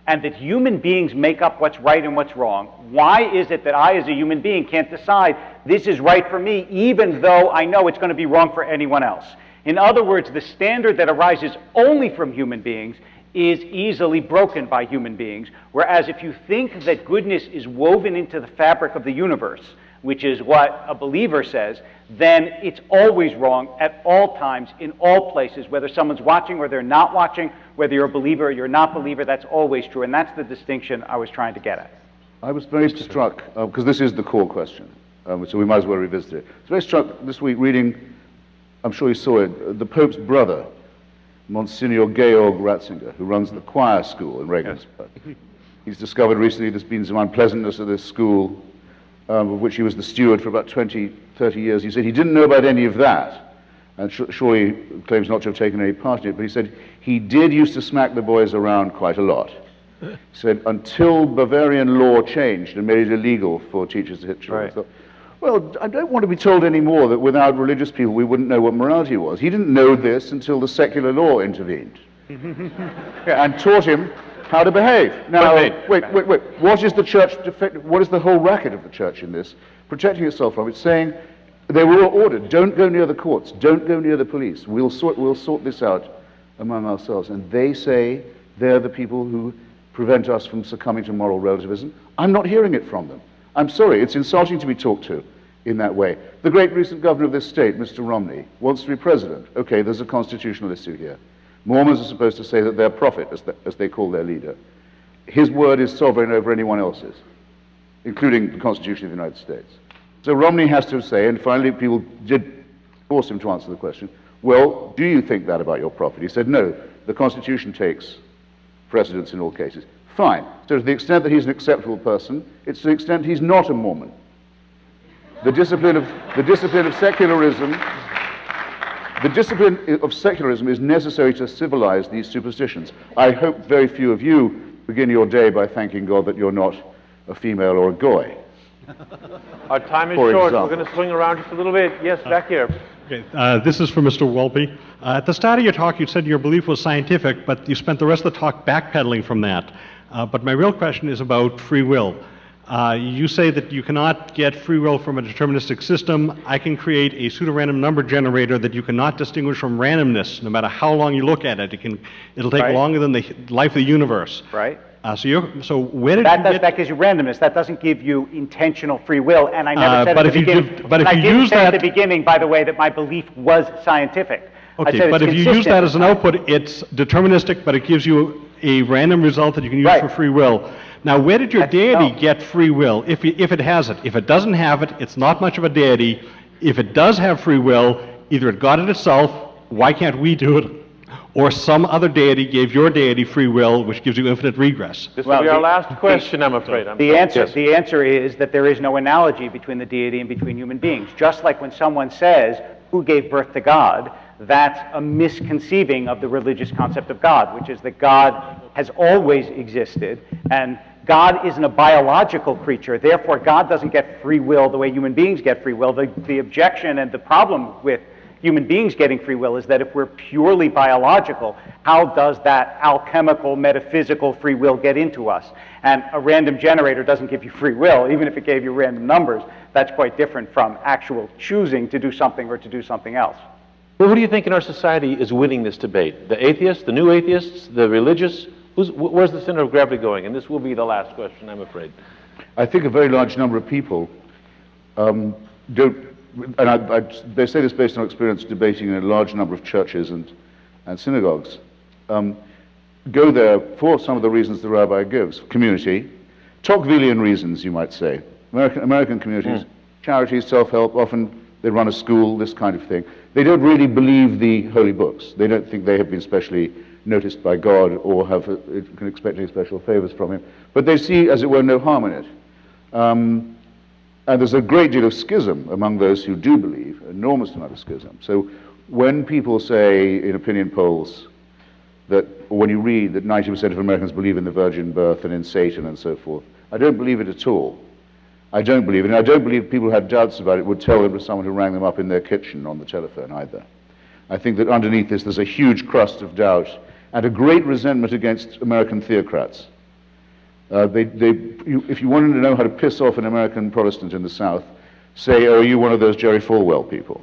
and that human beings make up what's right and what's wrong, why is it that I as a human being can't decide this is right for me even though I know it's going to be wrong for anyone else? In other words, the standard that arises only from human beings is easily broken by human beings, whereas if you think that goodness is woven into the fabric of the universe, which is what a believer says, then it's always wrong at all times, in all places, whether someone's watching or they're not watching, whether you're a believer or you're not a believer, that's always true, and that's the distinction I was trying to get at. I was very struck, because this is the core question, so we might as well revisit it. I was very struck this week reading, I'm sure you saw it, the Pope's brother, Monsignor Georg Ratzinger, who runs the choir school in Regensburg. He's discovered recently there's been some unpleasantness at this school, of which he was the steward for about 20, 30 years. He said he didn't know about any of that, and surely claims not to have taken any part in it, but he said he did used to smack the boys around quite a lot. He said until Bavarian law changed and made it illegal for teachers to hit children. Right. I thought, well, I don't want to be told anymore that without religious people we wouldn't know what morality was. He didn't know this until the secular law intervened and taught him how to behave. Now, wait. What is the church, what is the whole racket of the church in this? Protecting itself from it, saying, they were all ordered, don't go near the courts, don't go near the police, we'll sort this out among ourselves. And they say they're the people who prevent us from succumbing to moral relativism. I'm not hearing it from them. I'm sorry, it's insulting to be talked to in that way. The great recent governor of this state, Mr. Romney, wants to be president. Okay, there's a constitutional issue here. Mormons are supposed to say that they're prophet, as they call their leader. His word is sovereign over anyone else's, including the Constitution of the United States. So Romney has to say, and finally people did force him to answer the question, well, do you think that about your prophet? He said, no, the Constitution takes precedence in all cases. Fine. So to the extent that he's an acceptable person, it's to the extent he's not a Mormon. The discipline of secularism is necessary to civilize these superstitions. I hope very few of you begin your day by thanking God that you're not a female or a goy. Our time is short. We're going to swing around just a little bit. Yes, back here. Okay, this is for Mr. Wolpe. At the start of your talk, you said your belief was scientific, but you spent the rest of the talk backpedaling from that. But my real question is about free will. You say that you cannot get free will from a deterministic system. I can create a pseudo-random number generator that you cannot distinguish from randomness, no matter how long you look at it. It'll take longer than the life of the universe. Right. So where did that gives you randomness. That doesn't give you intentional free will. And I never said at the beginning. But if you use that at the beginning, by the way, that my belief was scientific. Okay, but if you use that as an output, it's deterministic, but it gives you a random result that you can use for free will. Now, where did your deity get free will, if it has it? If it doesn't have it, it's not much of a deity. If it does have free will, either it got it itself, why can't we do it? Or some other deity gave your deity free will, which gives you infinite regress. This will be our last question, I'm afraid. The answer is that there is no analogy between the deity and between human beings. Just like when someone says, who gave birth to God, that's a misconceiving of the religious concept of God, which is that God has always existed, and God isn't a biological creature. Therefore, God doesn't get free will the way human beings get free will. The objection and the problem with human beings getting free will is that if we're purely biological, how does that alchemical, metaphysical free will get into us? And a random generator doesn't give you free will, even if it gave you random numbers. That's quite different from actual choosing to do something or to do something else. Well, who do you think in our society is winning this debate? The atheists, the new atheists, the religious? Where's the center of gravity going? And this will be the last question, I'm afraid. I think a very large number of people don't, and they say this based on experience debating in a large number of churches and synagogues, go there for some of the reasons the rabbi gives. Community, Tocquevillian reasons, you might say. American communities, charities, self-help, often they run a school, this kind of thing. They don't really believe the holy books. They don't think they have been specially noticed by God or can expect any special favors from him. But they see, as it were, no harm in it. And there's a great deal of schism among those who do believe, an enormous amount of schism. So when people say in opinion polls that, or when you read that 90% of Americans believe in the virgin birth and in Satan and so forth, I don't believe it at all. I don't believe it, and I don't believe people who had doubts about it would tell them to someone who rang them up in their kitchen on the telephone either. I think that underneath this there's a huge crust of doubt and a great resentment against American theocrats If you wanted to know how to piss off an American Protestant in the South, say, "Oh, are you one of those Jerry Falwell people?"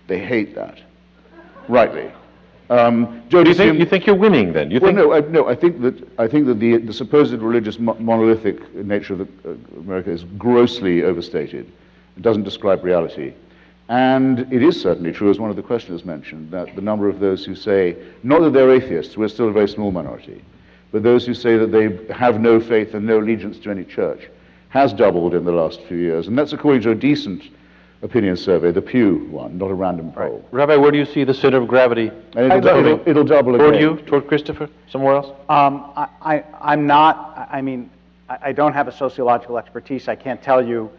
They hate that, rightly. Joe, you think you're winning then? No. I think that the supposed religious monolithic nature of America is grossly overstated. It doesn't describe reality. And it is certainly true, as one of the questioners mentioned, that the number of those who say, not that they're atheists, we're still a very small minority, but those who say that they have no faith and no allegiance to any church has doubled in the last few years. And that's according to a decent opinion survey, the Pew one, not a random poll. Right. Rabbi, where do you see the center of gravity? And it'll double again. Toward you? Toward Christopher? Somewhere else? I'm not, I don't have a sociological expertise. I can't tell you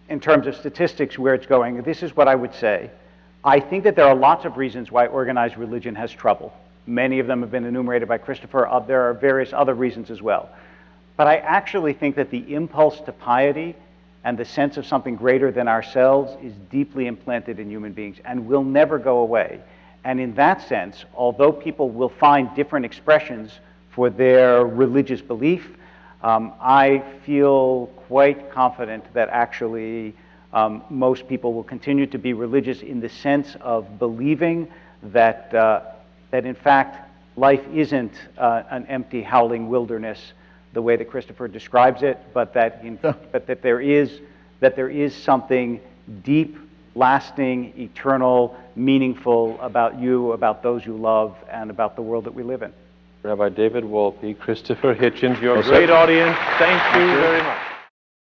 in terms of statistics where it's going. This is what I would say. I think that there are lots of reasons why organized religion has trouble. Many of them have been enumerated by Christopher. There are various other reasons as well. But I actually think that the impulse to piety and the sense of something greater than ourselves is deeply implanted in human beings and will never go away. And in that sense, although people will find different expressions for their religious belief, I feel quite confident that actually most people will continue to be religious in the sense of believing that, that in fact life isn't an empty, howling wilderness the way that Christopher describes it, but that, that there is something deep, lasting, eternal, meaningful about you, about those you love, and about the world that we live in. Rabbi David Wolpe, Christopher Hitchens, your great audience. Thank you very much.